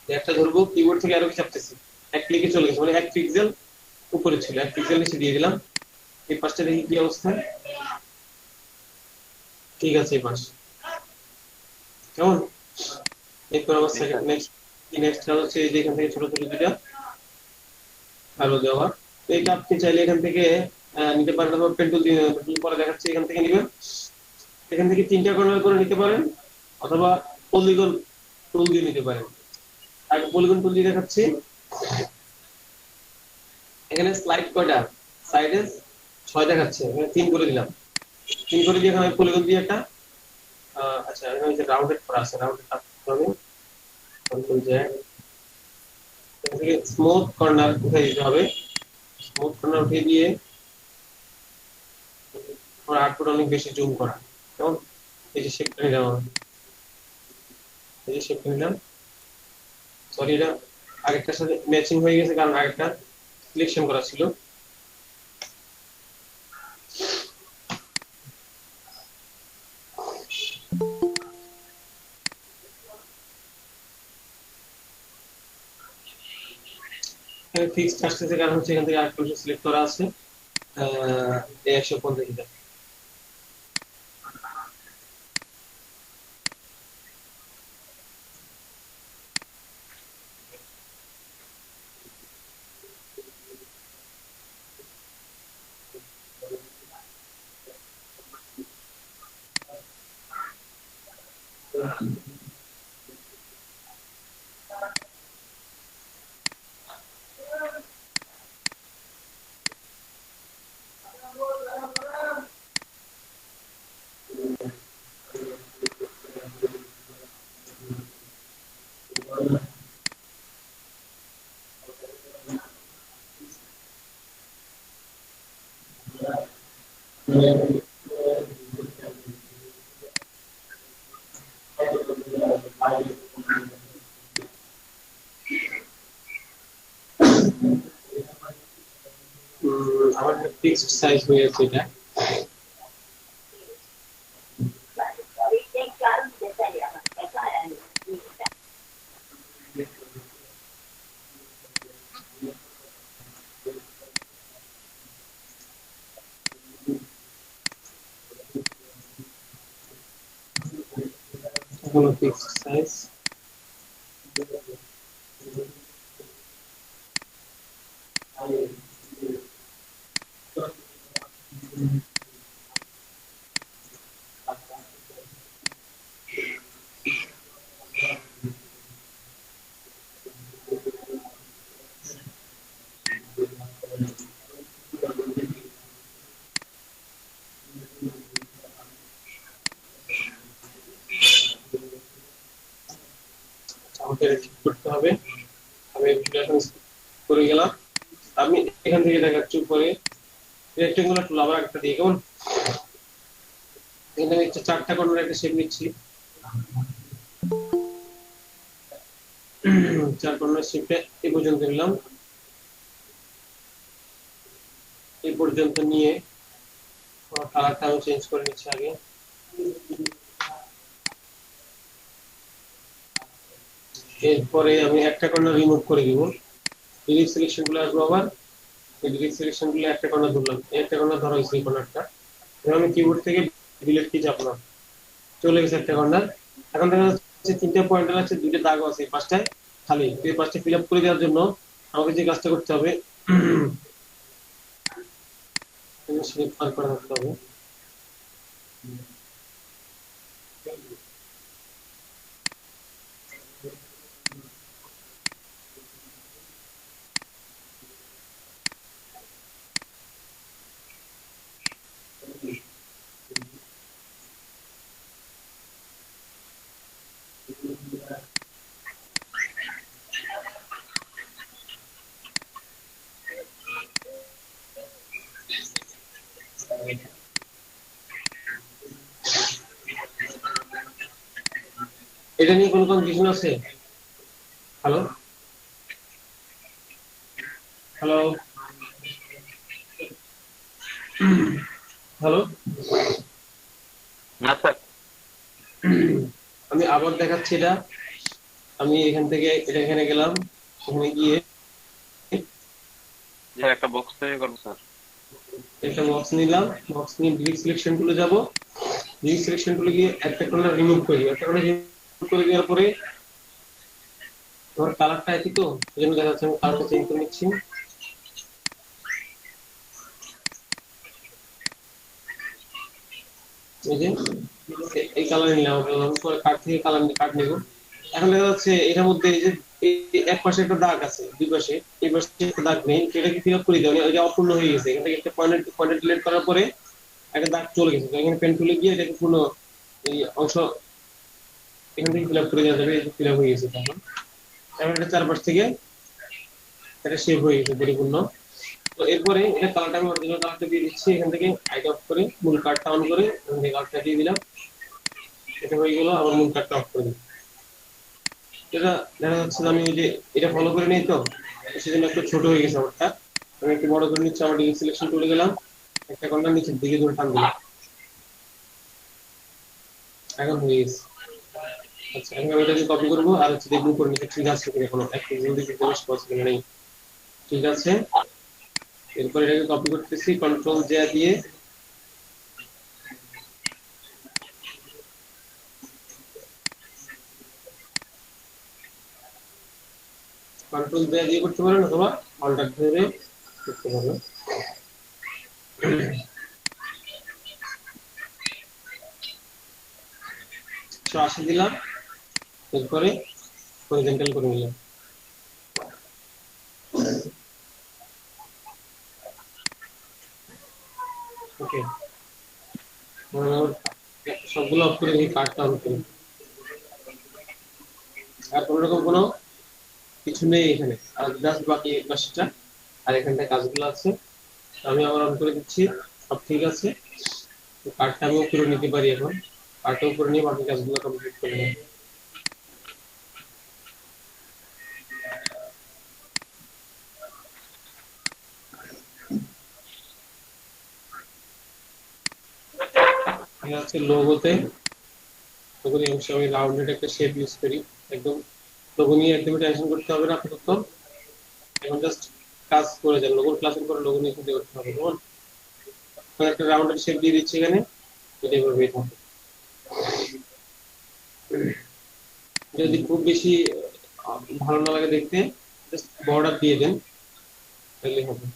[SPEAKER 1] একটা ধরবো, কিবোর্ড থেকে আরো কি চাপতেছি, এক ক্লিকে চলে গেছে, মানে 1 পিক্সেল উপরে ছিল, 1 পিক্সেল নিচে দিয়ে দিলাম। এই পাশটা দেখি কি অবস্থা, ঠিক আছে এই পাশ কেমন। এরপর আমার সেকেন্ড নেক্সট কাজ হচ্ছে এই যে এখান থেকে ছোট ছোট দুটা আলো দেওয়া। তো এটা আপনি চাইলে এখান থেকে নিতে পারেন, অথবা পেন্টুল দিয়ে, পেন্টুল পরে দেখাচ্ছে এখান থেকে নিবেন, এখান থেকে 3টা কর্নার করে নিতে পারেন, অথবা পলিগন টুল দিয়ে নিতে পারেন। আর পলিগন টুল দিয়ে দেখাচ্ছি, এখানে স্লাইড কয়টা, সাইডে 6 দেখাচ্ছে, এখানে 3 করে দিলাম, 3 করে দিয়ে এখানে আমি পলিগন দিয়ে একটা আচ্ছা এখানে যে রাউন্ডেড করা আছে, রাউন্ডেড করতে হবে, কন্ট্রোল জে, এখান থেকে স্মুথ কর্নার উঠিয়ে দিতে হবে, স্মুথ কর্নার উঠিয়ে দিয়ে আমার আউটপুট অনেক বেশি জুম করা, কেমন। এই যে শেপটা নিলাম আমি, এই যে শেপটা নিলাম, সরি এটা আগেরটার সাথে ম্যাচিং হয়ে গেছে, কারণ আগেরটা সিলেকশন করা ছিল। ফিক্সড আসতেছে কারণ হচ্ছে এখান থেকে আরেকটা সিলেক্ট করা আছে 150 টা। আমার ফিক্সড সাইজ হয়ে আছে এটা। হলো ফিক্সড সাইজ। আমাকে এটা ঠিক করতে হবে। আমি এটা এখন করে গেলাম। আমি এখান থেকে দেখাচ্ছি উপরে রেক্টেঙ্গুলার টুল আবার একটা দিয়ে, কেমন? এখানে একটা 4টা কর্নার একটা শেপ নিচ্ছি। 4 কর্নার শেপটা এই পর্যন্ত নিলাম। এই পর্যন্ত নিয়ে কালারটা আমি চেঞ্জ করে নিচ্ছি আগে। এরপরে আমি একটা কর্নার রিমুভ করে দিব। ডিলিট সিলেকশন গুলো আসবো আবার। এই ডিলিট সিলেকশন গুলো একটা কর্নার ধরলাম, একটা কর্নার ধরা হয়েছে এই কর্নারটা। এবার আমি কিবোর্ড থেকে ডিলিট কি চাপলাম, চলে গেছে একটা কর্নার। এখন দেখা যাচ্ছে 3টা পয়েন্টার আছে, 2টা দাগ আছে, 5টায় খালি। এই 5টা ফিল আপ করে দেওয়ার জন্য আমাকে যে কাজটা করতে হবে, শেপ পার করা থাকতে হবে। এটা নিয়ে কোনো কনফিউশন আছে? হ্যালো হ্যালো হ্যালো,
[SPEAKER 2] না স্যার।
[SPEAKER 1] আমি আবার দেখাচ্ছি এটা। আমি এখান থেকে এটা এখানে গেলাম, ওখানে গিয়ে
[SPEAKER 2] স্যার একটা বক্স তৈরি করবো স্যার।
[SPEAKER 1] একটা বক্স নিলাম। বক্স নিয়ে ডিলিট সিলেকশন টুলে যাব। ডিলিট সিলেকশন টুলে গিয়ে একটা কর্নার রিমুভ করে দিই। একটা কর্নার রিমুভ করে দেওয়ার পরে তোমার কালারটা একই তো, এই জন্য দেখা যাচ্ছে আমি কালারটা চেঞ্জ করে নিচ্ছি। এই যে এই কালার নিলাম, পরে কার্ড থেকে কার্ড নেব। এখন দেখা যাচ্ছে এটার মধ্যে এই যে এক পাশে একটা দাগ আছে, দুই পাশে, এই পাশে একটা দাগ নেই, সেটা কি ফিল আপ করে দেওয়া, এটা অপূর্ণ হয়ে গেছে। এখান থেকে একটা পয়েন্ট ডিলিট করার পরে একটা দাগ চলে গেছে। এখানে পেন টুলে গিয়ে এটাকে পূর্ণ এই অংশ এখান থেকে ফিল আপ করে দেওয়া যাবে। এই ফিল আপ হয়ে গেছে। তখন এখন এটা চারপাশ থেকে এটা শেপ হয়ে গেছে পরিপূর্ণ। তো এরপরে এটা কালারটা আমি অরিজিনাল কালারটা দিয়ে দিচ্ছি। এখান থেকে আইটা অফ করে মূল কার্ডটা অন করে এখান থেকে কালারটা দিয়ে দিলাম। এটা হয়ে গেল। আবার মূল কার্ডটা অফ করে দিই। এটা দেখা যাচ্ছে আমি ওই যে এটা ফলো করে নেই তো, সেজন্য একটু ছোট হয়ে গেছে আমারটা। আমি একটু বড় করে নিচ্ছি, আমার ডিগ্রি সিলেকশন করে গেলাম, একটা কর্নার নিচের দিকে ধরে টান দিলাম, এখন হয়ে গেছে। আচ্ছা, এখন আমি এটাকে কপি করবো আর হচ্ছে দেখবো করে নিতে ঠিক আছে কিনা, কোনো একটা জলদি করতে বেশ পসিবল নেই। ঠিক আছে, এরপর এটাকে কপি করতেছি কন্ট্রোল জে দিয়ে, কন্ট্রোল জে দিয়ে করতে পারেন অথবা অল্টার ধরে করতে পারেন। 180 দিলাম, এরপরে হরিজন্টাল করে নিলাম। ওকে, সবগুলো অফ করে দিই, কার্ডটা অন করি। আর কোনো রকম কোনো কিছু নেই এখানে, আর জাস্ট বাকি পাশটা আর এখানটা কাজগুলো আছে। আমি আবার অন করে দিচ্ছি, সব ঠিক আছে। কার্ডটা আমি উপরে নিতে পারি, এখন কার্ডটা উপরে নিয়ে বাকি কাজগুলো কমপ্লিট করে নেব। এটা হচ্ছে লোগোতে, লোগোর এই অংশে আমি রাউন্ডেড একটা শেপ ইউজ করি। একদম লোগো নিয়ে একদমই টেনশন করতে হবে না আপাতত, এখন জাস্ট কাজ করে যান। লোগোর ক্লাসের পরে লোগো নিয়ে চিন্তা করতে হবে, কেমন? একটা রাউন্ডেড শেপ দিয়ে দিচ্ছি এখানে, এটা এভাবেই থাকে। যদি খুব বেশি ভালো না লাগে দেখতে, জাস্ট বর্ডার দিয়ে দেন, তাহলে হবে।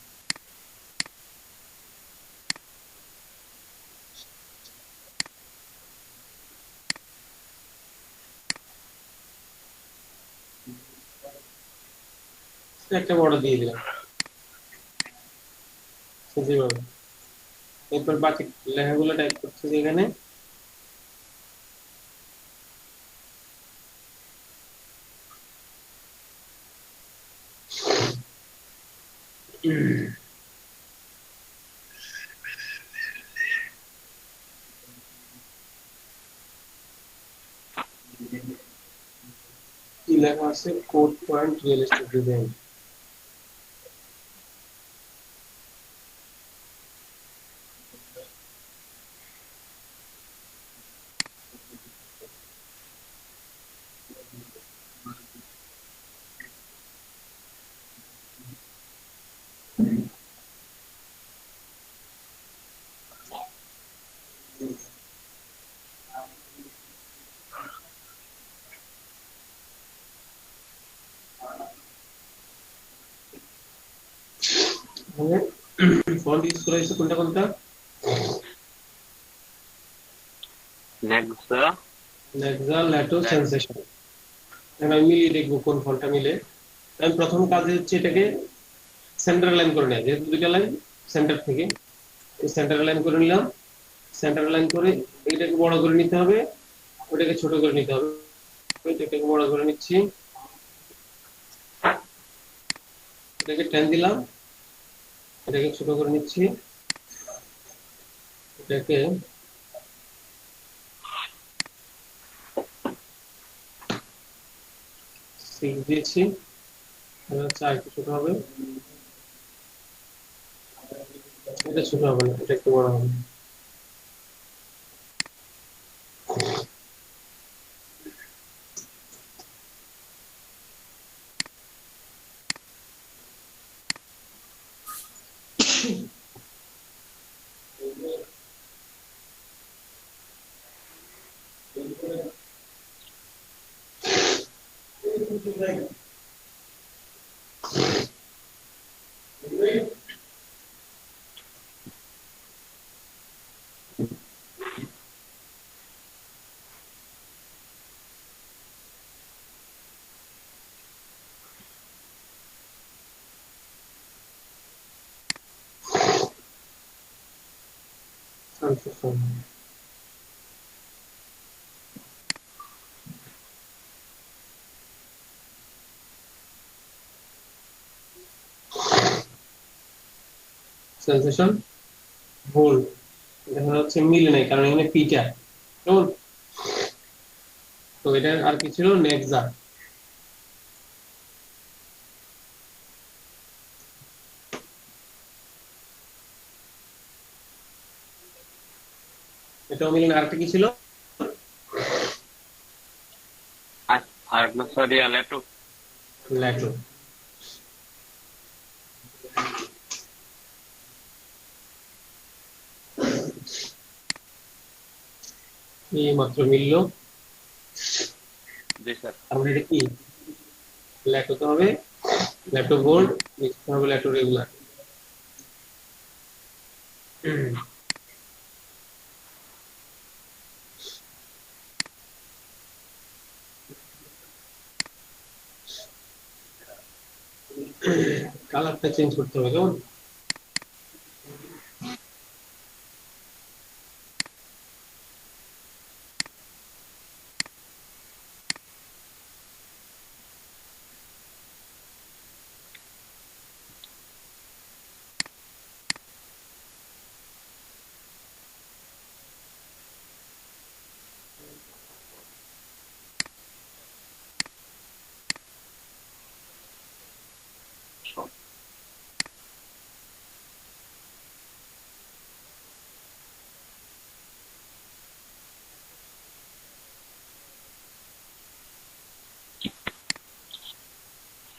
[SPEAKER 1] একটা বর্ডার দিয়ে দিলাম যেভাবে। এরপর বাকি লেখাগুলো টাইপ করছি এখানে। কি লেখা আছে? Code point real estate design. Font use করা হয়েছে কোনটা কোনটা?
[SPEAKER 2] Nexa,
[SPEAKER 1] Nexa, Lato, sensation. এখন আমি মিলিয়ে দেখবো কোন ফন্টটা মিলে। আমি প্রথম কাজ হচ্ছে এটাকে সেন্টার লাইন করে নেয়, যেহেতু দুইটা লাইন সেন্টার থেকে সেন্টার লাইন করে নিলাম। সেন্টার লাইন করে এটাকে বড় করে নিতে হবে, ওটাকে ছোট করে নিতে হবে। এটাকে বড় করে নিচ্ছি, এটাকে টেন দিলাম, এটাকে ছোট করে নিচ্ছি, এটাকে 6 দিয়েছি, আর একটু ছোট হবে, এটা ছোট হবে না, এটা একটু বড় হবে। সেন্সেশন ভুল, দেখা যাচ্ছে মিলে নাই, কারণ এখানে পিটা কেমন। তো এটা আর কি ছিল? নেক্সা। এটাও মিলল না। আরেকটা কি ছিল?
[SPEAKER 2] আর সরি ল্যাটো।
[SPEAKER 1] ল্যাটো। এই মাত্র মিললো।
[SPEAKER 2] জি স্যার।
[SPEAKER 1] তারপরে এটা কি? ল্যাটো তো হবে, ল্যাটো গোল্ড, নেক্সট হবে ল্যাটো রেগুলার। কালারটা চেঞ্জ করতে হবে কেমন?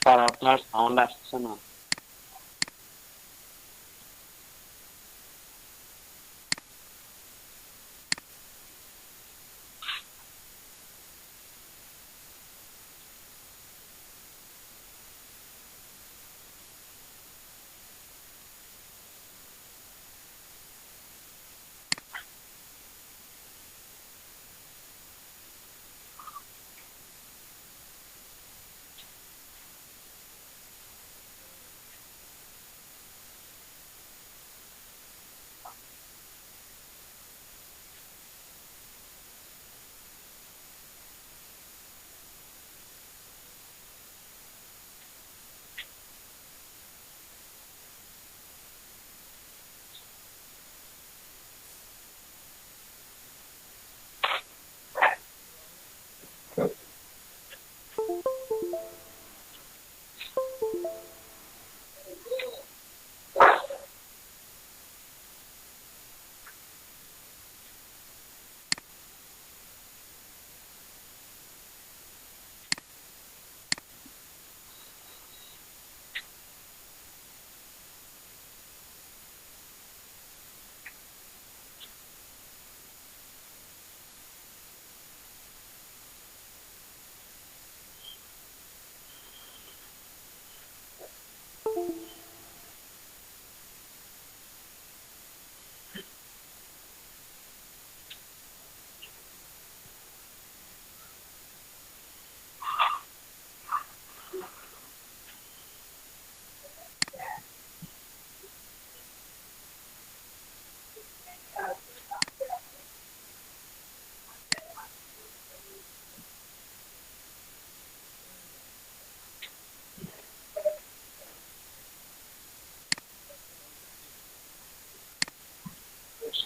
[SPEAKER 2] স্যার আপনার সাউন্ড আসছে না।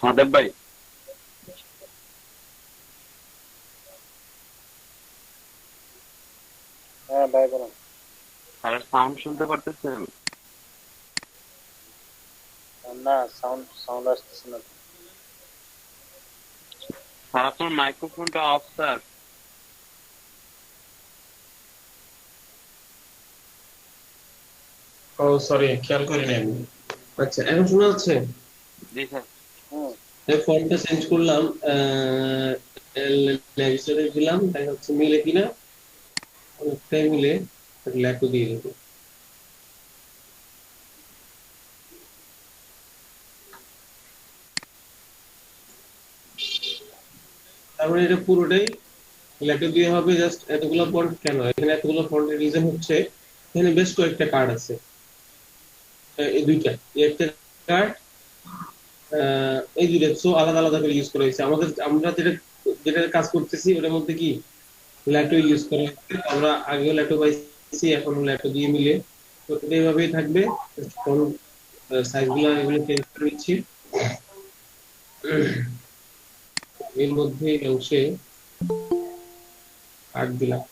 [SPEAKER 2] সদেব ভাই,
[SPEAKER 3] হ্যাঁ ভাই বলুন।
[SPEAKER 2] স্যারের সাউন্ড শুনতে পারতেছেন?
[SPEAKER 3] না, সাউন্ড সাউন্ড আসতেছে না।
[SPEAKER 2] স্যার আপনার মাইক্রোফোনটা অফ স্যার।
[SPEAKER 1] ও সরি, খেয়াল করিনি আমি। আচ্ছা, এখন শোনা যাচ্ছে?
[SPEAKER 2] জি স্যার।
[SPEAKER 3] হুম।
[SPEAKER 1] এই ফন্টটা চেঞ্জ করলাম, লেভিসরে দিলাম, দেখা যাচ্ছে মিলে কিনা। অনেকটাই মিলে, ল্যাটো দিয়ে দেবো। তারপরে এটা পুরোটাই ল্যাটো দিয়ে হবে। জাস্ট এতগুলো ফন্ট কেন এখানে এতগুলো ফন্টের রিজন হচ্ছে, এখানে বেশ কয়েকটা কার্ড আছে। এই দুইটা, এই একটা কার্ড, এই দুইটা সো আলাদা আলাদা করে ইউজ করা হয়েছে। আমরা যেটা যেটা কাজ করতেছি ওটার মধ্যে কি ল্যাটো ইউজ করা হয়েছে। আমরা আগেও ল্যাটো পাইছি, এখন ল্যাটো দিয়ে মিলে তো এটা এইভাবেই থাকবে। ফন্ট সাইজ গুলো এগুলো চেঞ্জ করে দিচ্ছি। এর মধ্যে এই অংশে কার্ড দিলাম,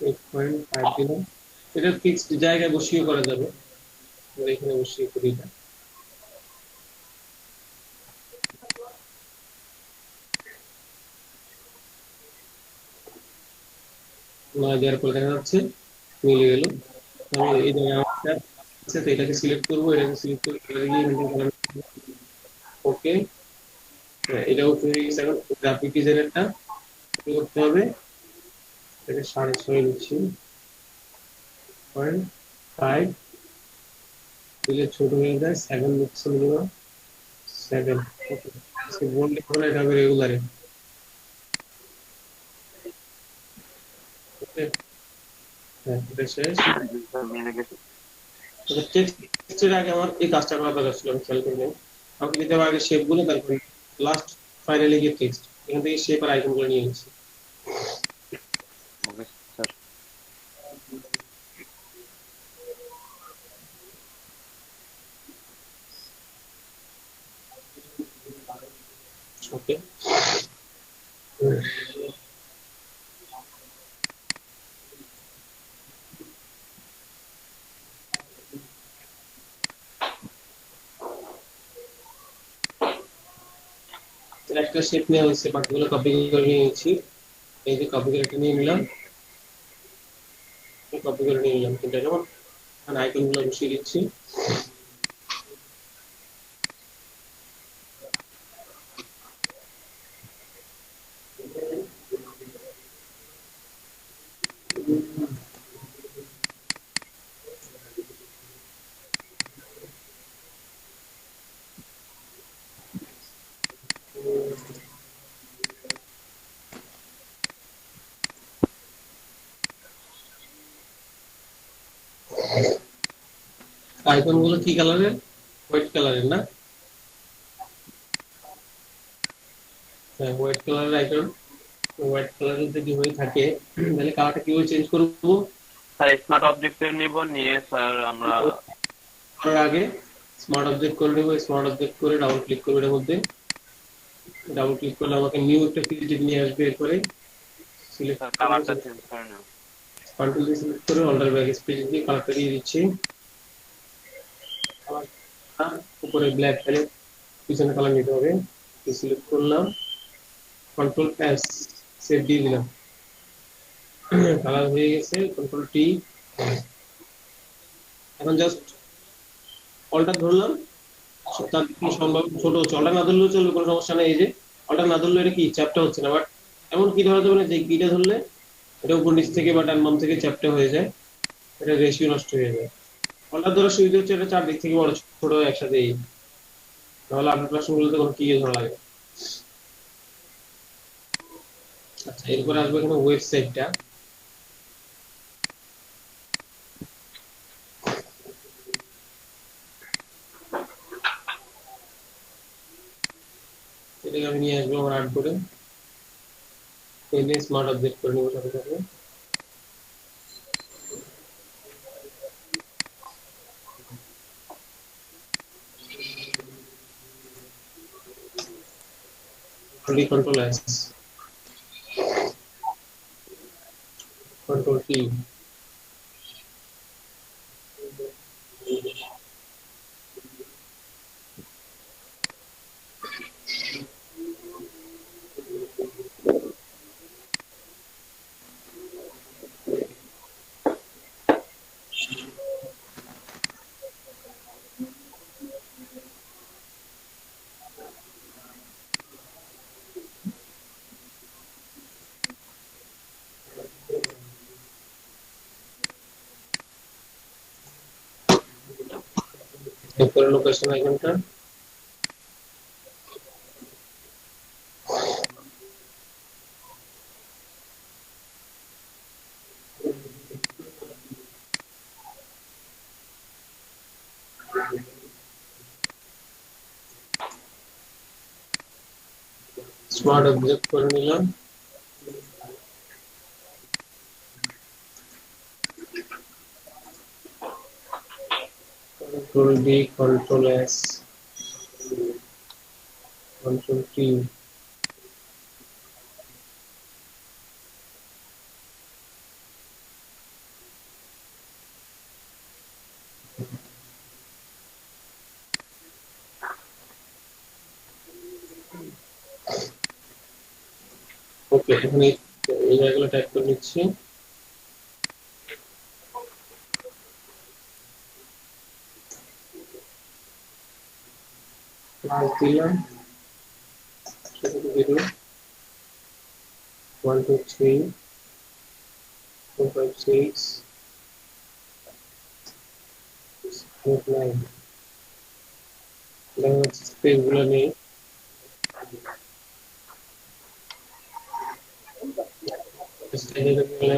[SPEAKER 1] 8.5 দিলাম। এটা ফিক্সড জায়গায় বসিয়ে করা যাবে। আমরা এখানে বসিয়ে করি এটা। না দেওয়ার পর দেখা যাচ্ছে মিলে গেল। আমি এই জায়গায় আমার আছে, তো এটাকে সিলেক্ট করবো, এটাকে সিলেক্ট করে ওকে। এটাও হয়ে গেছে। এখন গ্রাফিক ডিজাইনারটা করতে হবে। এটাকে 6.5 দিচ্ছি, 0.5 দিলে ছোট হয়ে যায়, 7 দিচ্ছে মিনিমাম, 7। ওকে, বললে হলো এটা হবে রেগুলারে। ওকে, হ্যাঁ এটা শেষ। টেক্সটের আগে আমার এই কাজটা করা দরকার ছিল, আমি খেয়াল করি নাই। আমাকে দিতে হবে আগে শেপ গুলো, তারপরে লাস্ট ফাইনালে গিয়ে টেক্সট। এখান থেকে শেপ আর আইকন গুলো নিয়ে নিচ্ছি।
[SPEAKER 2] Okay sir.
[SPEAKER 1] ওকে, একটা শেপ নেওয়া হয়েছে, বাকিগুলো কপি করে নিয়ে নিচ্ছি। এই যে কপি করে একটা নিয়ে নিলাম, কপি করে নিয়ে নিলাম তিনটা, যেমন আইকন গুলো বসিয়ে দিচ্ছি। আইকন গুলো কি কালারের? হোয়াইট কালারের না? হ্যাঁ, হোয়াইট কালারের আইকন। হোয়াইট কালারের যদি হয়ে থাকে তাহলে কালারটা কিভাবে চেঞ্জ করবো?
[SPEAKER 2] স্যার স্মার্ট অবজেক্টে নিব, নিয়ে স্যার আমরা
[SPEAKER 1] করার আগে স্মার্ট অবজেক্ট করে নেবো। স্মার্ট অবজেক্ট করে ডাবল ক্লিক করবো এটার মধ্যে। ডাবল ক্লিক করলে আমাকে নিউ একটা ফিল্ড নিয়ে আসবে। এরপরে সিলেক্ট
[SPEAKER 2] কালারটা চেঞ্জ করে নেব।
[SPEAKER 1] কন্ট্রোল দিয়ে সিলেক্ট করে অল্টার ব্যাক স্পেস দিয়ে কালারটা দিয়ে দিচ্ছি। উপরে ব্ল্যাক কালার, পিছনে কালার নিতে হবে। সিলেক্ট করলাম, কন্ট্রোল এস, সেভ দিয়ে দিলাম। কালার হয়ে গেছে, কন্ট্রোল টি। এখন জাস্ট অল্টার ধরলাম, তার সম্ভব ছোট হচ্ছে। অল্টার না ধরলেও চলবে, কোনো সমস্যা নেই। এই যে অল্টার না ধরলে এটা কি চ্যাপটা হচ্ছে না, বাট এমন কি ধরা যাবে না যে কিটা ধরলে এটা উপর নিচ থেকে বা ডান বাম থেকে চ্যাপটা হয়ে যায়, এটা রেশিও নষ্ট হয়ে যায়। অল্টার ধরার সুবিধা হচ্ছে এটা চারদিক থেকে বড় ছোট একসাথে, নাহলে আপডেট ভার্সন গুলোতে কোনো কি ধরা লাগে। আচ্ছা, এরপরে আসবে এখানে ওয়েবসাইটটা। এটাকে আমি নিয়ে আসবো আমার আর্ট করে, এনে স্মার্ট অবজেক্ট করে নেবো সাথে সাথে। Control S, control T. এরপরে লোকেশন আইকনটা, স্মার্ট অবজেক্ট করে নিলাম। Control D, control S, control T. Okay, এখানে এই জায়গাগুলো টাইপ করে নিচ্ছি। ক্লাস দিলাম 0 1 2 3 4 5 6 7 9 স্পেস গুলো নেই।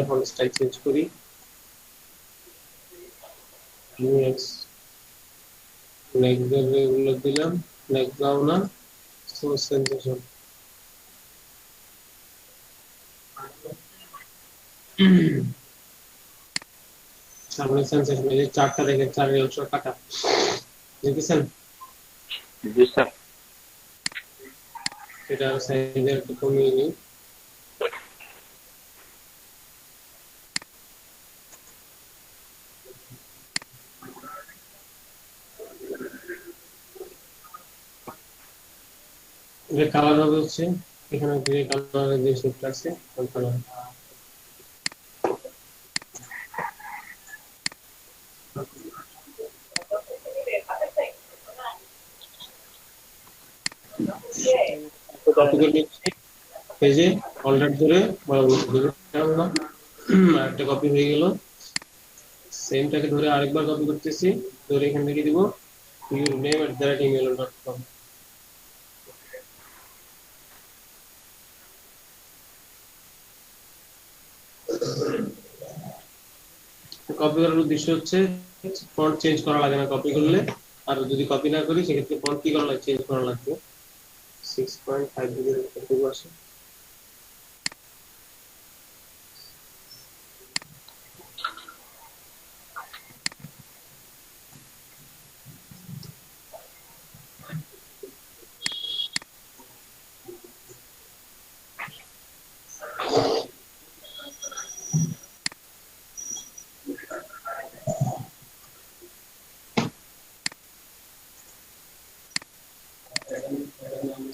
[SPEAKER 1] ফন্ট স্টাইল চেঞ্জ করি। নেক্সট গুলো দিলাম, নেক্সট দাও না, সোর্স সেন্সেশন। সামনে সেন্সেশন এই যে চারটা দেখেন, চারের অংশ কাটা দেখেছেন,
[SPEAKER 2] জি স্যার।
[SPEAKER 1] এটা সাইজের একটু কমিয়ে নিই। এটা কালার হবে হচ্ছে এখানে গ্রে কালারের যে শেপটা আছে ওই কালার। কপি করে নিচ্ছি, এই যে অল্টার ধরে একটা কপি হয়ে গেল। সেমটাকে ধরে আরেকবার কপি করতেছি, ধরে এখান থেকে দিব your name@gmail.com। কপি করার উদ্দেশ্য হচ্ছে ফন্ট চেঞ্জ করা লাগে না কপি করলে, আর যদি কপি না করি সেক্ষেত্রে ফন্ট কি করা লাগে, চেঞ্জ করা লাগবে। 6.5 ডিগ্রি কতটুকু আসে,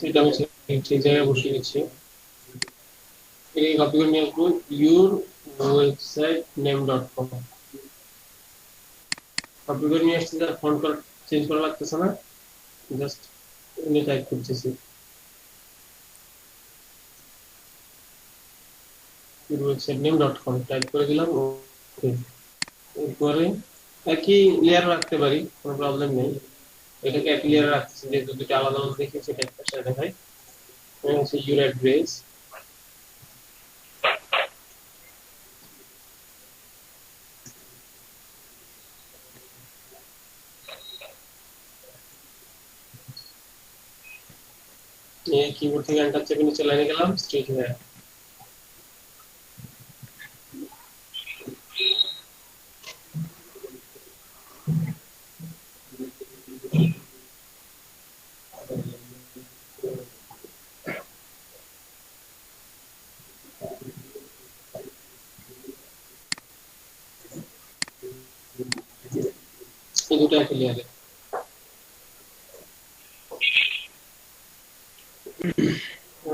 [SPEAKER 1] এটা আমি ঠিক জায়গায় বসিয়ে নিচ্ছি। এই কপি করে নিয়ে আসবো yourwebsitename.com। কপি করে নিয়ে আসছি, তার ফন্ট চেঞ্জ করা লাগতেছে না, জাস্ট এনে টাইপ করতেছি yourwebsitename.com টাইপ করে দিলাম। ওকে, এরপরে একই লেয়ার রাখতে পারি, কোনো প্রবলেম নেই। এটাকে এক লেয়ার রাখতেছি, যেহেতু দুটো আলাদা আলাদা দেখি সেটা একটা সাথে দেখাই। হচ্ছে ইউর অ্যাড্রেস, কিবোর্ড থেকে এন্টার চেপে নিচে লাইনে গেলাম, স্ট্রেট হয়ে এই দুটো একই লেয়ারে।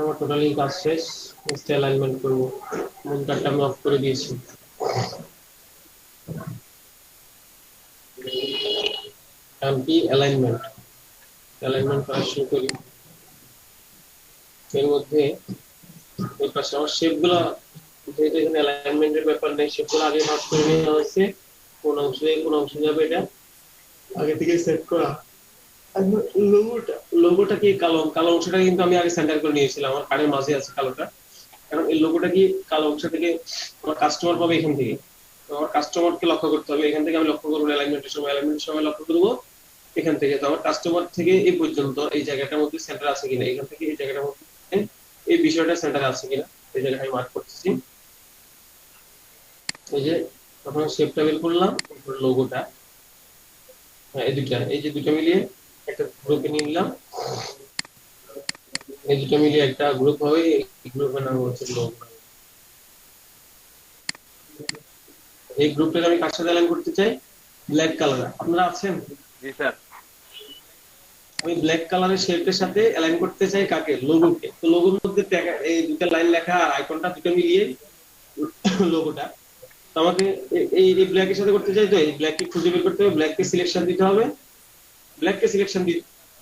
[SPEAKER 1] আমার টোটালি কাজ শেষ, অ্যালাইনমেন্ট করবো। মূল কার্ডটা আমি অফ করে দিয়েছি। কারণ কি অ্যালাইনমেন্ট করা শুরু করি। এর মধ্যে ওই পাশে আমার শেপগুলো, যেহেতু এখানে অ্যালাইনমেন্টের ব্যাপার নেই, শেপগুলো আগে ভাগ করে নেওয়া হয়েছে, কোন অংশ থেকে কোন অংশ যাবে এটা আগে থেকে সেট করা। লোগোটা কি কালো অংশটা কিন্তু আমি আগে সেন্টার করে নিয়েছিলাম, আমার কার্ডের মাঝে আছে কালোটা। কারণ এই লোগোটা কি কালো অংশ থেকে আমার কাস্টমার পাবে এখান থেকে, তো আমার কাস্টমারকে লক্ষ্য করতে হবে। এখান থেকে আমি লক্ষ্য করবো অ্যালাইনমেন্টের সময় লক্ষ্য করবো এখান থেকে। তো আমার কাস্টমার থেকে এই পর্যন্ত এই জায়গাটার মধ্যে সেন্টার আছে কিনা, এখান থেকে এই জায়গাটার মধ্যে এই বিষয়টা সেন্টার আছে কিনা, এই জায়গাটা আমি মার্ক করতেছি। এই যে তখন শেপটা বের করলাম, লোগোটা এই যে দুটো মিলিয়ে একটা গ্রুপে নিয়ে নিলাম। এই দুটো মিলিয়ে একটা গ্রুপ হবে, এই গ্রুপের নাম হচ্ছে লোগো। এই গ্রুপটাকে আমি কার সাথে অ্যালাইন করতে চাই, ব্ল্যাক কালার। আপনারা আছেন?
[SPEAKER 2] জি স্যার।
[SPEAKER 1] আমি ব্ল্যাক কালারের শেপের সাথে অ্যালাইন করতে চাই কাকে, লোগোকে। তো লোগোর মধ্যে এই দুটো লাইন লেখা আর আইকনটা দুটো মিলিয়ে লোগোটা। তো আমাকে এই ব্ল্যাকের সাথে করতে চাই, তো এই ব্ল্যাককে খুঁজে বের করতে হবে, ব্ল্যাককে সিলেকশন দিতে হবে। ব্ল্যাককে সিলেকশন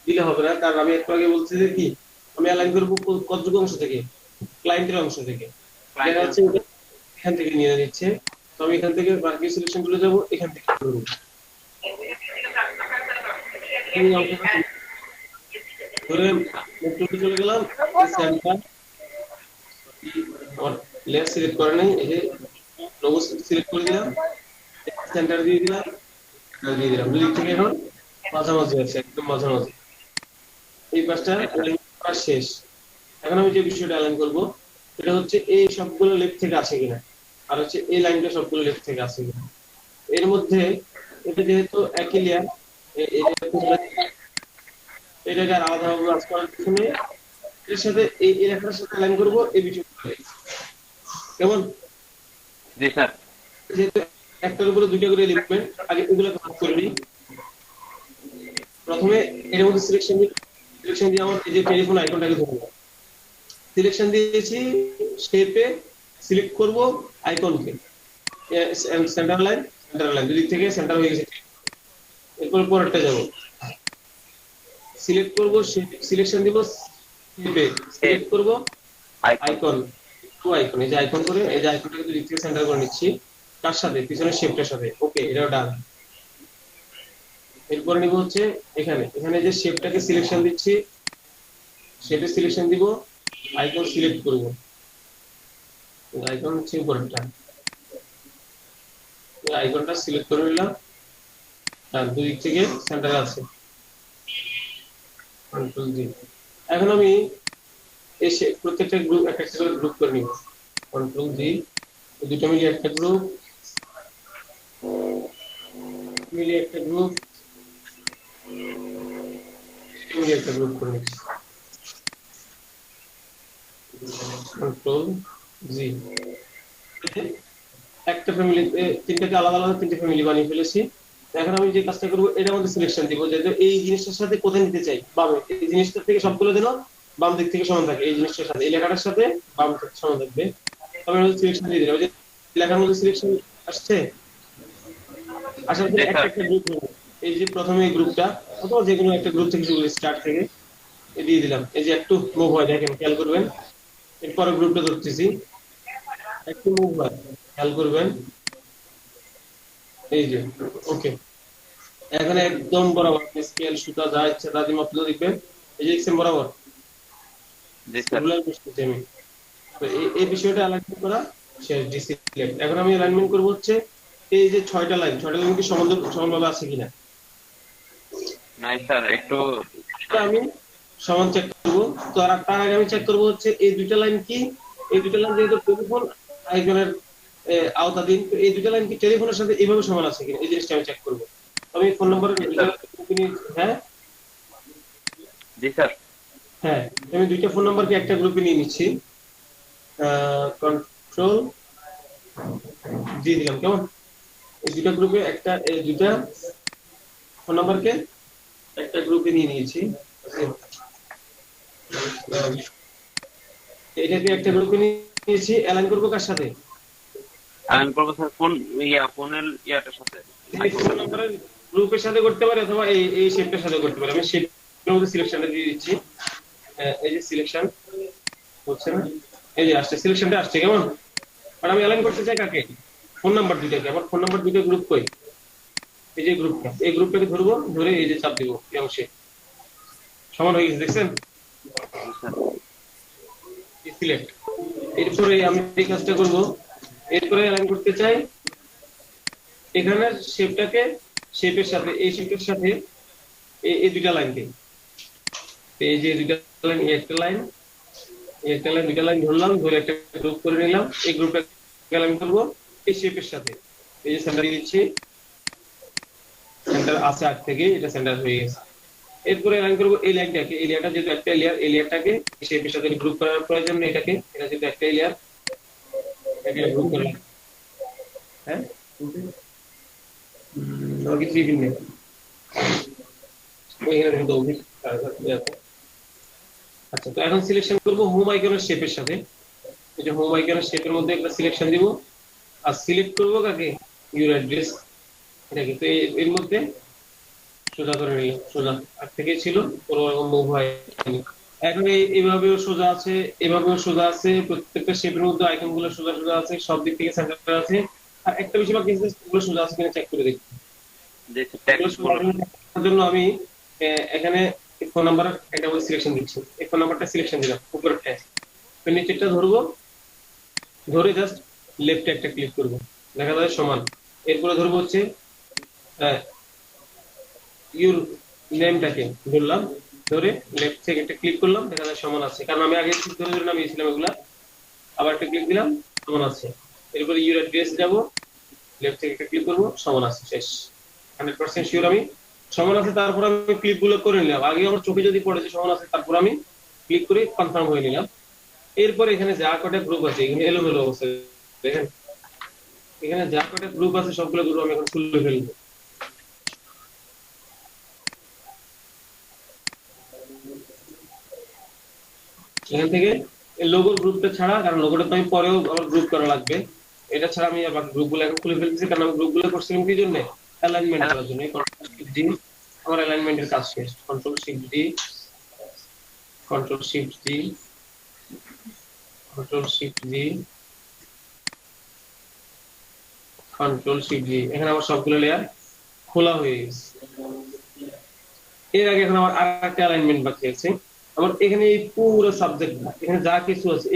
[SPEAKER 1] দিলে হবে না, কারণ আমি একটু আগে বলছি যে কি আমি অ্যালাইন করবো কতটুকু অংশ থেকে, ক্লায়েন্টের অংশ থেকে। দেখা যাচ্ছে এখান থেকে নিয়ে নিচ্ছে, তো আমি এখান থেকে বাকি সিলেকশন করে যাবো, এখান থেকে করবো। ধরে মেট্রোতে চলে গেলাম, সেন্টার লেয়ার সিলেক্ট করে নাই, এই যে লোগো সিলেক্ট করে দিলাম, সেন্টার দিয়ে দিলাম, দিয়ে দিলাম। দুই দিক থেকে এখন মাঝামাঝি আছে, একদম মাঝামাঝি। এই পাশটা অ্যালাইন করা শেষ। এখন আমি যে বিষয়টা অ্যালাইন করবো সেটা হচ্ছে এই সবগুলো লেফট থেকে আছে কিনা, আর হচ্ছে এই লাইনটা সবগুলো লেফট থেকে আছে কিনা। এর মধ্যে এটা যেহেতু একই লেয়ার, এটাকে আর আলাদাভাবে কাজ করার কিছু নেই। এর সাথে এই লেখাটার সাথে অ্যালাইন করবো এই বিষয়টা, কেমন?
[SPEAKER 2] জি স্যার।
[SPEAKER 1] যেহেতু একটার উপরে দুইটা করে এলিমেন্ট, আগে এগুলো ভাগ করে নিই। প্রথমে এর মধ্যে সিলেকশন দিয়ে আমার এই যে টেলিফোন আইকনটাকে ধরবো, সিলেকশন দিয়েছি শেপে, সিলেক্ট করব আইকনকে, সেন্টার লাইন দুই থেকে সেন্টার হয়ে গেছে। এরপর পরেরটা যাব, সিলেক্ট করব, সিলেকশন দিব শেপে, সিলেক্ট করব আইকন, এই যে আইকন করে এই যে আইকনটাকে দুই থেকে সেন্টার করে নিচ্ছি, কার সাথে, পিছনের শেপটার সাথে। ওকে, এটাও ডান। এরপরে নিব হচ্ছে এখানে যে শেপটাকে সিলেকশন দিচ্ছি, শেপে সিলেকশন দিব, আইকন সিলেক্ট করব, আইকন হচ্ছে উপরেরটা, আইকনটা সিলেক্ট করে নিলাম, আর দুই দিক থেকে সেন্টারে আছে, কন্ট্রোল জি। এখন আমি এই প্রত্যেকটা গ্রুপ একটা একটা করে গ্রুপ করে নিব, কন্ট্রোল জি, দুটো মিলিয়ে একটা গ্রুপ, মিলিয়ে একটা গ্রুপ, মিলিয়ে একটা গ্রুপ করে নিচ্ছি, কন্ট্রোল জি। একটা ফ্যামিলিতে তিনটাকে আলাদা আলাদা তিনটে ফ্যামিলি বানিয়ে ফেলেছি। এখন আমি যে কাজটা করবো এটার মধ্যে সিলেকশন দিব, যে এই জিনিসটার সাথে কোথায় নিতে চাই, বামে, এই জিনিসটার থেকে সবগুলো যেন বাম দিক থেকে সমান থাকে, এই জিনিসটার সাথে, এই লেখাটার সাথে বাম থেকে সমান থাকবে। আমি সিলেকশন দিয়ে দিলাম, ওই যে লেখার মধ্যে সিলেকশন আসছে, আসার পরে একটা একটা গ্রুপ নেব। এই যে প্রথমে এই গ্রুপটা অথবা যে কোনো একটা গ্রুপ থেকে শুরু করে স্টার্ট থেকে দিয়ে দিলাম। এই যে একটু মুভ হয়, দেখেন, খেয়াল করবেন। এরপরে গ্রুপটা ধরতেছি, একটু মুভ হয়, খেয়াল করবেন। এই যে ওকে, এখন একদম বরাবর স্কেল সুতা যা ইচ্ছা তা দিয়ে মাপলে দেখবেন, এই যে দেখছেন বরাবর। আমি তো এই বিষয়টা অ্যালাইনমেন্ট করা শেষ, ডিসিপ্লিন। এখন আমি অ্যালাইনমেন্ট করব হচ্ছে এই যে ছয়টা লাইন কি সমানভাবে আছে কিনা।
[SPEAKER 2] নাই স্যার, একটু
[SPEAKER 1] আমি সমান চেক করব। তো আর তার আগে আমি চেক করব হচ্ছে এই দুইটা লাইন কি, এই দুইটা লাইন যেহেতু টেলিফোন আইকনের আওতাধীন, তো এই দুইটা লাইন কি টেলিফোনের সাথে এইভাবে সমান আছে কিনা, এই জিনিসটা আমি চেক করব। আমি ফোন নাম্বার, হ্যাঁ
[SPEAKER 2] জি স্যার,
[SPEAKER 1] হ্যাঁ, আমি দুইটা ফোন নাম্বারকে একটা গ্রুপে নিয়ে নিচ্ছি, কন্ট্রোল দিয়ে দিলাম, কেমন? এই দুইটা গ্রুপে এই দুইটা ফোন নাম্বারকে একটা গ্রুপে নিয়ে নিয়েছি, এটাকে একটা গ্রুপে নিয়েছি। অ্যালাইন করবো কার সাথে?
[SPEAKER 2] অ্যালাইন করব স্যার কোন ফোনের ইয়াটার সাথে,
[SPEAKER 1] ফোন নাম্বারের গ্রুপের সাথে করতে পারে, অথবা এই শেপটার সাথে করতে পারে। আমি শেপের মধ্যে সিলেকশনটা দিয়ে দিচ্ছি, এই যে সিলেকশন হচ্ছে না, এই যে আসছে, সিলেকশনটা আসছে, কেমন? আর আমি অ্যালাইন করতে চাই কাকে? ফোন নাম্বার দুইটাকে। আমার ফোন নাম্বার দুইটা গ্রুপ কই, এই যে গ্রুপটা, এই গ্রুপটাকে ধরবো, ধরে এই যে চাপ দিব, এই অংশে সমান হয়ে গেছে, দেখছেন? সিলেক্ট। এরপরে আমি এই কাজটা করব, এরপরে অ্যালাইন করতে চাই এখানে শেপটাকে, শেপের সাথে, এই শেপের সাথে এই দুইটা লাইনকে, এই যে দুইটা লাইন, একটা লাইন, একটা লাইন, দুইটা লাইন ধরলাম, ধরে একটা গ্রুপ করে নিলাম। এই গ্রুপটা অ্যালাইন করব এই শেপের সাথে, এই যে সেন্টার দিয়ে দিচ্ছি, সেন্টার আছে আগ থেকে, এটা সেন্টার হয়ে গেছে। এরপরে অ্যালাইন করব এই লাইনটাকে, এই লেয়ারটা যেহেতু একটা লেয়ার, এই লেয়ারটাকে শেপের সাথে গ্রুপ করার প্রয়োজন নেই, এটাকে, এটা যেহেতু একটা লেয়ার, এটাকে গ্রুপ করলাম। হ্যাঁ, আর কিছু নেই, এখানে আচ্ছা, তো এখন সিলেকশন করব হোম আইকনের শেপের সাথে। এই যে হোম আইকনের শেপের মধ্যে একটা সিলেকশন দিব, আর সিলেক্ট করব কাকে, ইউর অ্যাড্রেস এটাকে। তো এর মধ্যে সোজা করে নিলাম, সোজা আগ থেকে ছিল, কোনো রকম মুভ হয়নি। এখন এইভাবেও সোজা আছে, এভাবেও সোজা আছে, প্রত্যেকটা শেপের মধ্যে আইকন গুলো সোজা সোজা আছে, সব দিক থেকে সেন্টার আছে। আর একটা বিষয় বাকি আছে, এগুলো সোজা আছে কিনা চেক করে দেখি। জন্য আমি এখানে ফোন নাম্বার একটা সিলেকশন দিচ্ছি, এই ফোন নাম্বারটা সিলেকশন দিলাম উপরেরটা। তো নিচেরটা ধরবো, ধরে জাস্ট লেফটে একটা ক্লিক করব, দেখা যাবে সমান। এরপরে ধরবো হচ্ছে ইউর নেমটাকে ধরলাম, ধরে লেফট থেকে একটা ক্লিক করলাম, দেখা যায় সমান আছে, কারণ আমি আগে ধরে ধরে নামিয়েছিলাম এগুলা। আবার একটা ক্লিক দিলাম, সমান আছে। এরপরে ইউর অ্যাড্রেস যাবো, লেফট থেকে একটা ক্লিক করবো, সমান আছে, শেষ। 100% শিওর আমি সমান আছে। তারপর আমি ক্লিক গুলো করে নিলাম, আগে আমার চোখে যদি পড়ে যে সমান আছে, তারপর আমি ক্লিক করে কনফার্ম হয়ে নিলাম। এরপর এখানে যা কটা গ্রুপ আছে, এখানে এলোমেলো অবস্থা দেখেন, এখানে যা কটা গ্রুপ আছে সবগুলো গ্রুপ আমি এখন খুলে ফেলবো। এখান থেকে লোগোর গ্রুপটা ছাড়া, কারণ লোগোটা তো আমি পরেও আমার গ্রুপ করা লাগবে, এটা ছাড়া আমি আবার গ্রুপগুলো এখন খুলে ফেলতেছি, কারণ আমি গ্রুপগুলো করছিলাম কি জন্য, অ্যালাইনমেন্ট করার জন্য। কন্ট্রোল শিফট জি, আমার অ্যালাইনমেন্টের কাজ শেষ। কন্ট্রোল শিফট জি, কন্ট্রোল শিফট জি, কন্ট্রোল শিফট জি, কন্ট্রোল শিফট জি। এখানে আমার সবগুলো লেয়ার খোলা হয়ে গেছে। এর আগে এখন আমার আরেকটা অ্যালাইনমেন্ট বাকি আছে। আমার এখানে এই পুরো সাবজেক্টটা, এখানে যা কিছু আছে,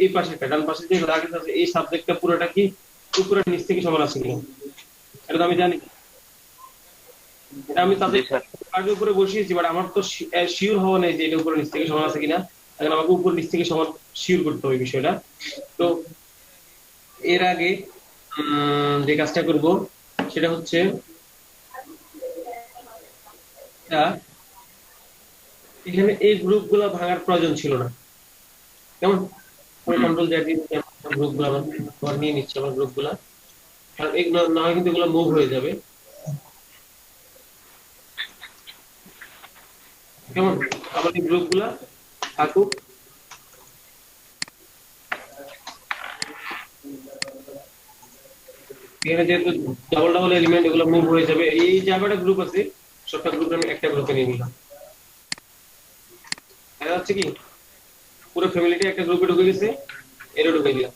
[SPEAKER 1] এই পাশেটা, ডান পাশে যে যা কিছু আছে, এই সাবজেক্টটা পুরোটা কি উপরে নিচ থেকে সমান আছে কিনা, এটা তো আমি জানি। এটা আমি তাদের কার্ডের উপরে বসিয়েছি, বাট আমার তো শিওর হওয়া নেই যে এটা উপরে নিচ থেকে সমান আছে কিনা। এখন আমাকে উপর নিচ থেকে সমান শিওর করতে হবে বিষয়টা। তো এর আগে যে কাজটা করব সেটা হচ্ছে এখানে এই গ্রুপ গুলা ভাঙার প্রয়োজন ছিল না, কেমন কন্ট্রোল জেড দিয়ে গ্রুপ গুলা আবার নিয়ে নিচ্ছে আমার গ্রুপ গুলা, কারণ এগুলো না হয় কিন্তু এগুলো মুভ হয়ে যাবে। কেমন, আবার এই গ্রুপ গুলা থাকুক। এখানে যেহেতু ডাবল ডাবল এলিমেন্ট, এগুলো মুভ হয়ে যাবে। এই জায়গাটা গ্রুপ আছে, সবটা গ্রুপ আমি একটা গ্রুপে নিয়ে নিলাম। দেখা যাচ্ছে কি পুরো ফ্যামিলিটা একটা গ্রুপে ঢুকে গেছে, এরও ঢুকে দিলাম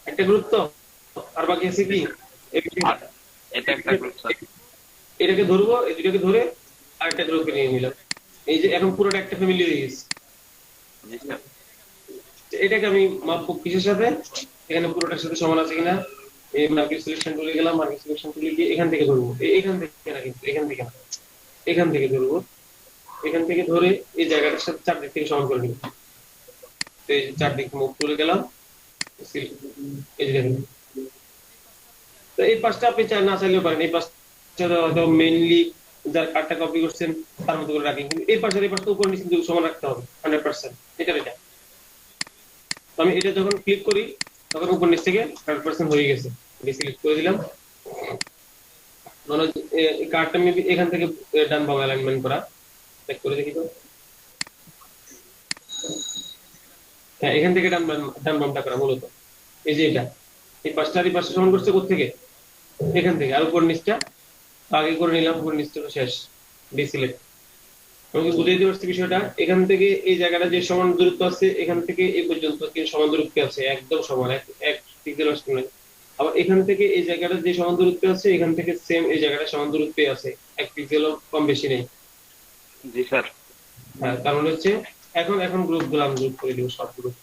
[SPEAKER 1] একটা গ্রুপ। তো আর বাকি আছে কি,
[SPEAKER 2] এটা একটা গ্রুপ স্যার,
[SPEAKER 1] এটাকে ধরবো, এই দুটাকে ধরে আরেকটা গ্রুপে নিয়ে নিলাম। এই যে এখন পুরোটা একটা ফ্যামিলি হয়ে গেছে।
[SPEAKER 2] জি স্যার।
[SPEAKER 1] এটাকে আমি মাপবো কিসের সাথে, এখানে পুরোটার সাথে সমান আছে কিনা। এই মার্কেট সিলেকশন টুলে গেলাম, মার্কেট সিলেকশন টুলে গিয়ে এখান থেকে ধরবো, এখান থেকে না, কিন্তু এখান থেকে না, এখান থেকে ধরবো। এখান থেকে ধরে এই জায়গাটার সাথে চারদিক থেকে সমান করে নিব। তো এই চারদিক মুখ তুলে গেলাম, এই যে দেখুন। তো এই পাঁচটা আপনি না চাইলেও পারেন, এই পাঁচটা হয়তো মেইনলি যার কার্ডটা কপি করছেন তার মতো করে রাখেন, কিন্তু এই পাশটা উপর নিচে কিন্তু সমান রাখতে হবে 100%। এটা তো আমি এটা যখন ক্লিক করি তখন উপর নিচ থেকে 100% হয়ে গেছে, সিলেক্ট করে দিলাম। মানে এই কার্ডটা মেবি এখান থেকে ডান বাম অ্যালাইনমেন্ট করা, চেক করে দেখি তো। হ্যাঁ, এখান থেকে ডান বামটা করা মূলত। এই যে এটা এই পাঁচটা আর এই পাঁচটা সমান করছে কোত্থেকে, এখান থেকে। আর উপর নিচটা আগে করে নিলাম, উপর নিচটা শেষ, ডিসিলেক্ট। আমাকে বুঝিয়ে দিতে পারছি বিষয়টা। এখান থেকে এই জায়গাটা যে সমান দূরত্ব আছে, এখান থেকে এই পর্যন্ত কিন্তু সমান দূরত্ব আছে, একদম সমান, এক পিক্সেল আসছে না। আবার এখান থেকে এই জায়গাটা যে সমান দূরত্ব আছে, এখান থেকে সেম এই জায়গাটা সমান দূরত্বে আছে, এক পিক্সেলও কম বেশি নেই।
[SPEAKER 2] জি স্যার।
[SPEAKER 1] হ্যাঁ, কারণ হচ্ছে এখন গ্রুপ গুলো আমি গ্রুপ করে দিব, সব গ্রুপ,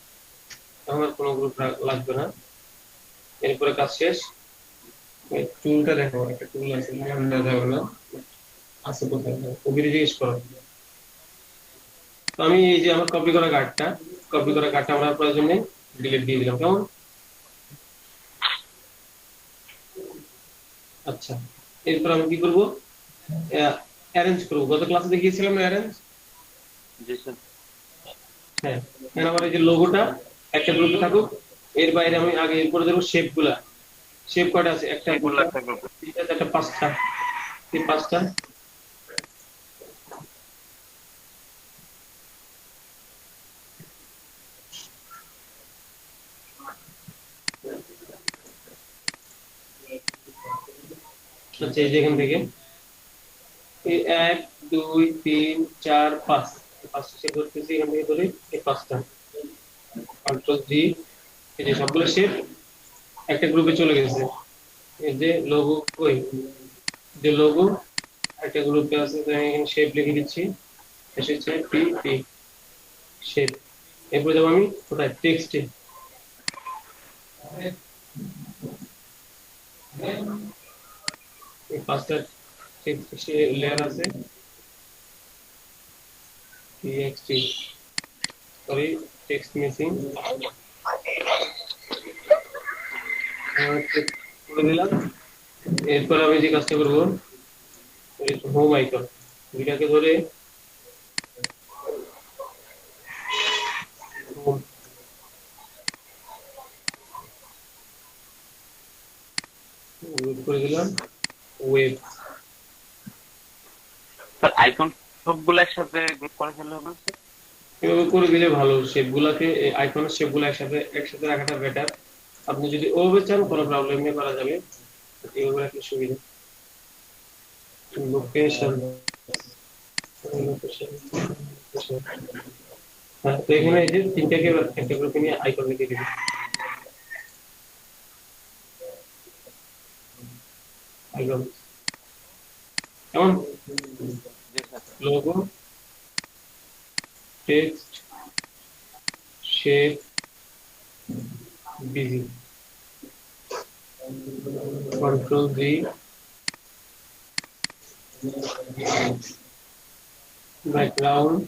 [SPEAKER 1] এখন আর কোনো গ্রুপ লাগবে না। এরপরে কাজ শেষ। টুলটা দেখো, একটা টুল আছে, আমরা যাবো না, আছে কোথায়, ওকে জিজ্ঞেস করো। তো আমি এই যে আমার কপি করা কার্ডটা আমার প্রয়োজন নেই, ডিলিট দিয়ে দিলাম। কেমন, আচ্ছা। এরপর আমি কি করবো, অ্যারেঞ্জ করবো। গত ক্লাসে দেখিয়েছিলাম না অ্যারেঞ্জ।
[SPEAKER 2] জি স্যার।
[SPEAKER 1] হ্যাঁ, এখন আমার এই যে লোগোটা একটা গ্রুপে থাকুক, এর বাইরে আমি আগে এরপরে দেবো শেপ গুলা। শেপ কয়টা আছে, একটা,
[SPEAKER 2] একটা গ্রুপ,
[SPEAKER 1] পাঁচটা, এই পাঁচটা আচ্ছা এই যে এখান থেকে এই 1 2 3 4 5 পাঁচটা শেপ ধরতেছি এখান থেকে ধরে এই পাঁচটা কন্ট্রোল জি। এই যে সবগুলো শেপ একটা গ্রুপে চলে গেছে। এই যে লোগো কই, যে লোগো একটা গ্রুপে আছে, তো আমি এখানে শেপ লিখে দিচ্ছি, এসেছে পি পি শেপ। এরপরে যাবো আমি কোথায়, টেক্সটে। এই পাঁচটা টেক্সট লেয়ার আছে, টিএক্সটি, সরি টেক্সট মিসিং, করে দিলাম। এরপর আমি যে কাজটা করবো, হোম আইকন দুইটাকে ধরে home করে দিলাম, ওয়েব।
[SPEAKER 2] স্যার আইকন সবগুলো একসাথে গ্রুপ করে ফেললে হবে স্যার?
[SPEAKER 1] এভাবে করে দিলে ভালো, শেপগুলাকে আইকনের শেপগুলো একসাথে একসাথে রাখাটা বেটার। আপনি যদি ওভাবে চান কোনো প্রবলেম নেই, করা যাবে, এইভাবে রাখলে সুবিধা। লোকেশন, হ্যাঁ, তো এখানে এই যে তিনটাকে একটা গ্রুপে নিয়ে আইকন লিখে দিবি। আইকন কেমন,
[SPEAKER 2] জি sir.
[SPEAKER 1] Logo, text, shape, BG, control G, background,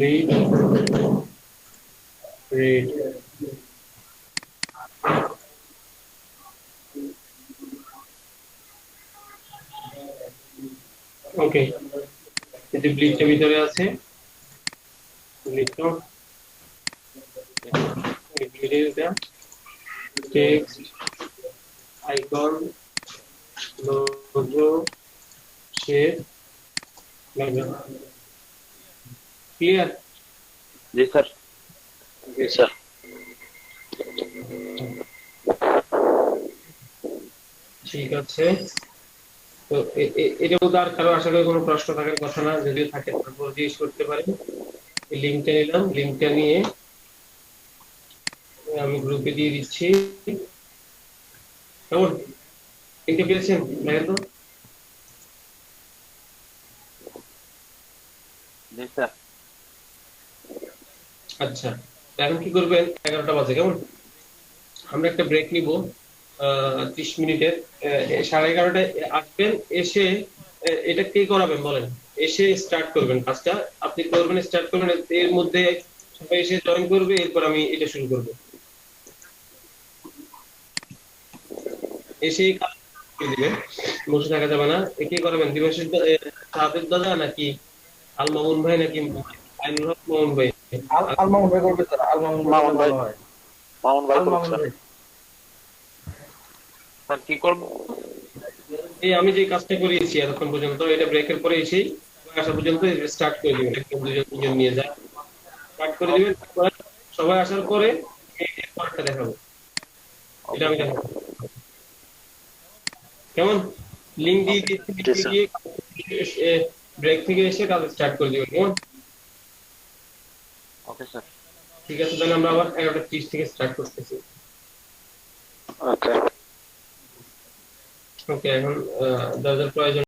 [SPEAKER 1] lead, red. Okay, এই যে ব্লিডটা ভিতরে আছে, ব্লিডটা ব্লিডের এটা text, icon, logo, shape, background. Clear?
[SPEAKER 2] জি স্যার।
[SPEAKER 3] জি স্যার।
[SPEAKER 1] ঠিক আছে, তো এটা বলতে আর কারো আশা করি কোনো প্রশ্ন থাকার কথা না, যদি থাকে তারপর জিজ্ঞেস করতে পারেন। এই লিঙ্কটা নিলাম, লিঙ্কটা নিয়ে আমি গ্রুপে দিয়ে দিচ্ছি। কেমন, লিঙ্কটা পেয়েছেন দেখেন তো?
[SPEAKER 2] জি স্যার।
[SPEAKER 1] আচ্ছা, এখন কি করবেন, 11টা বাজে, কেমন, আমরা একটা ব্রেক নিব 30 মিনিটের। 11:30টায় আসবেন, এসে এটা কে করাবেন বলেন, এসে স্টার্ট করবেন কাজটা, আপনি করবেন, স্টার্ট করবেন, এর মধ্যে সবাই এসে জয়েন করবে, এরপর আমি এটা শুরু করব। এসেই কাজ করে দিবেন, বসে থাকা যাবে না। কে করাবেন, দিবসের সাহাবেদ দাদা নাকি আল মামুন ভাই নাকি আইনুল হক মামুন ভাই?
[SPEAKER 5] আল মামুন ভাই করবে স্যার, আল মামুন ভাই
[SPEAKER 3] মামুন ভাই।
[SPEAKER 5] ভালো হয়।
[SPEAKER 3] মামুন ভাই
[SPEAKER 5] আল
[SPEAKER 3] করুন
[SPEAKER 5] মামুন
[SPEAKER 3] স্যার।
[SPEAKER 5] ভাই।
[SPEAKER 2] স্যার কি করবো?
[SPEAKER 1] এই আমি যে কাজটা করিয়েছি এতক্ষণ পর্যন্ত, এটা ব্রেকের পরে এসেই আসা পর্যন্ত স্টার্ট করে দিবেন, একদম দুজন দুজন নিয়ে যা স্টার্ট করে দিবেন। তারপরে সবাই আসার পরে পরেরটা দেখাবো, এটা আমি দেখাবো, কেমন? লিঙ্ক দিয়ে দিচ্ছি,
[SPEAKER 3] জি স্যার।
[SPEAKER 1] দিয়ে ব্রেক থেকে এসে কাজ স্টার্ট করে দিবেন, কেমন?
[SPEAKER 2] Okay sir.
[SPEAKER 1] ঠিক আছে, তাহলে আমরা আবার 11:30 থেকে স্টার্ট করতেছি।
[SPEAKER 3] ওকে।
[SPEAKER 1] ওকে, এখন যাদের প্রয়োজন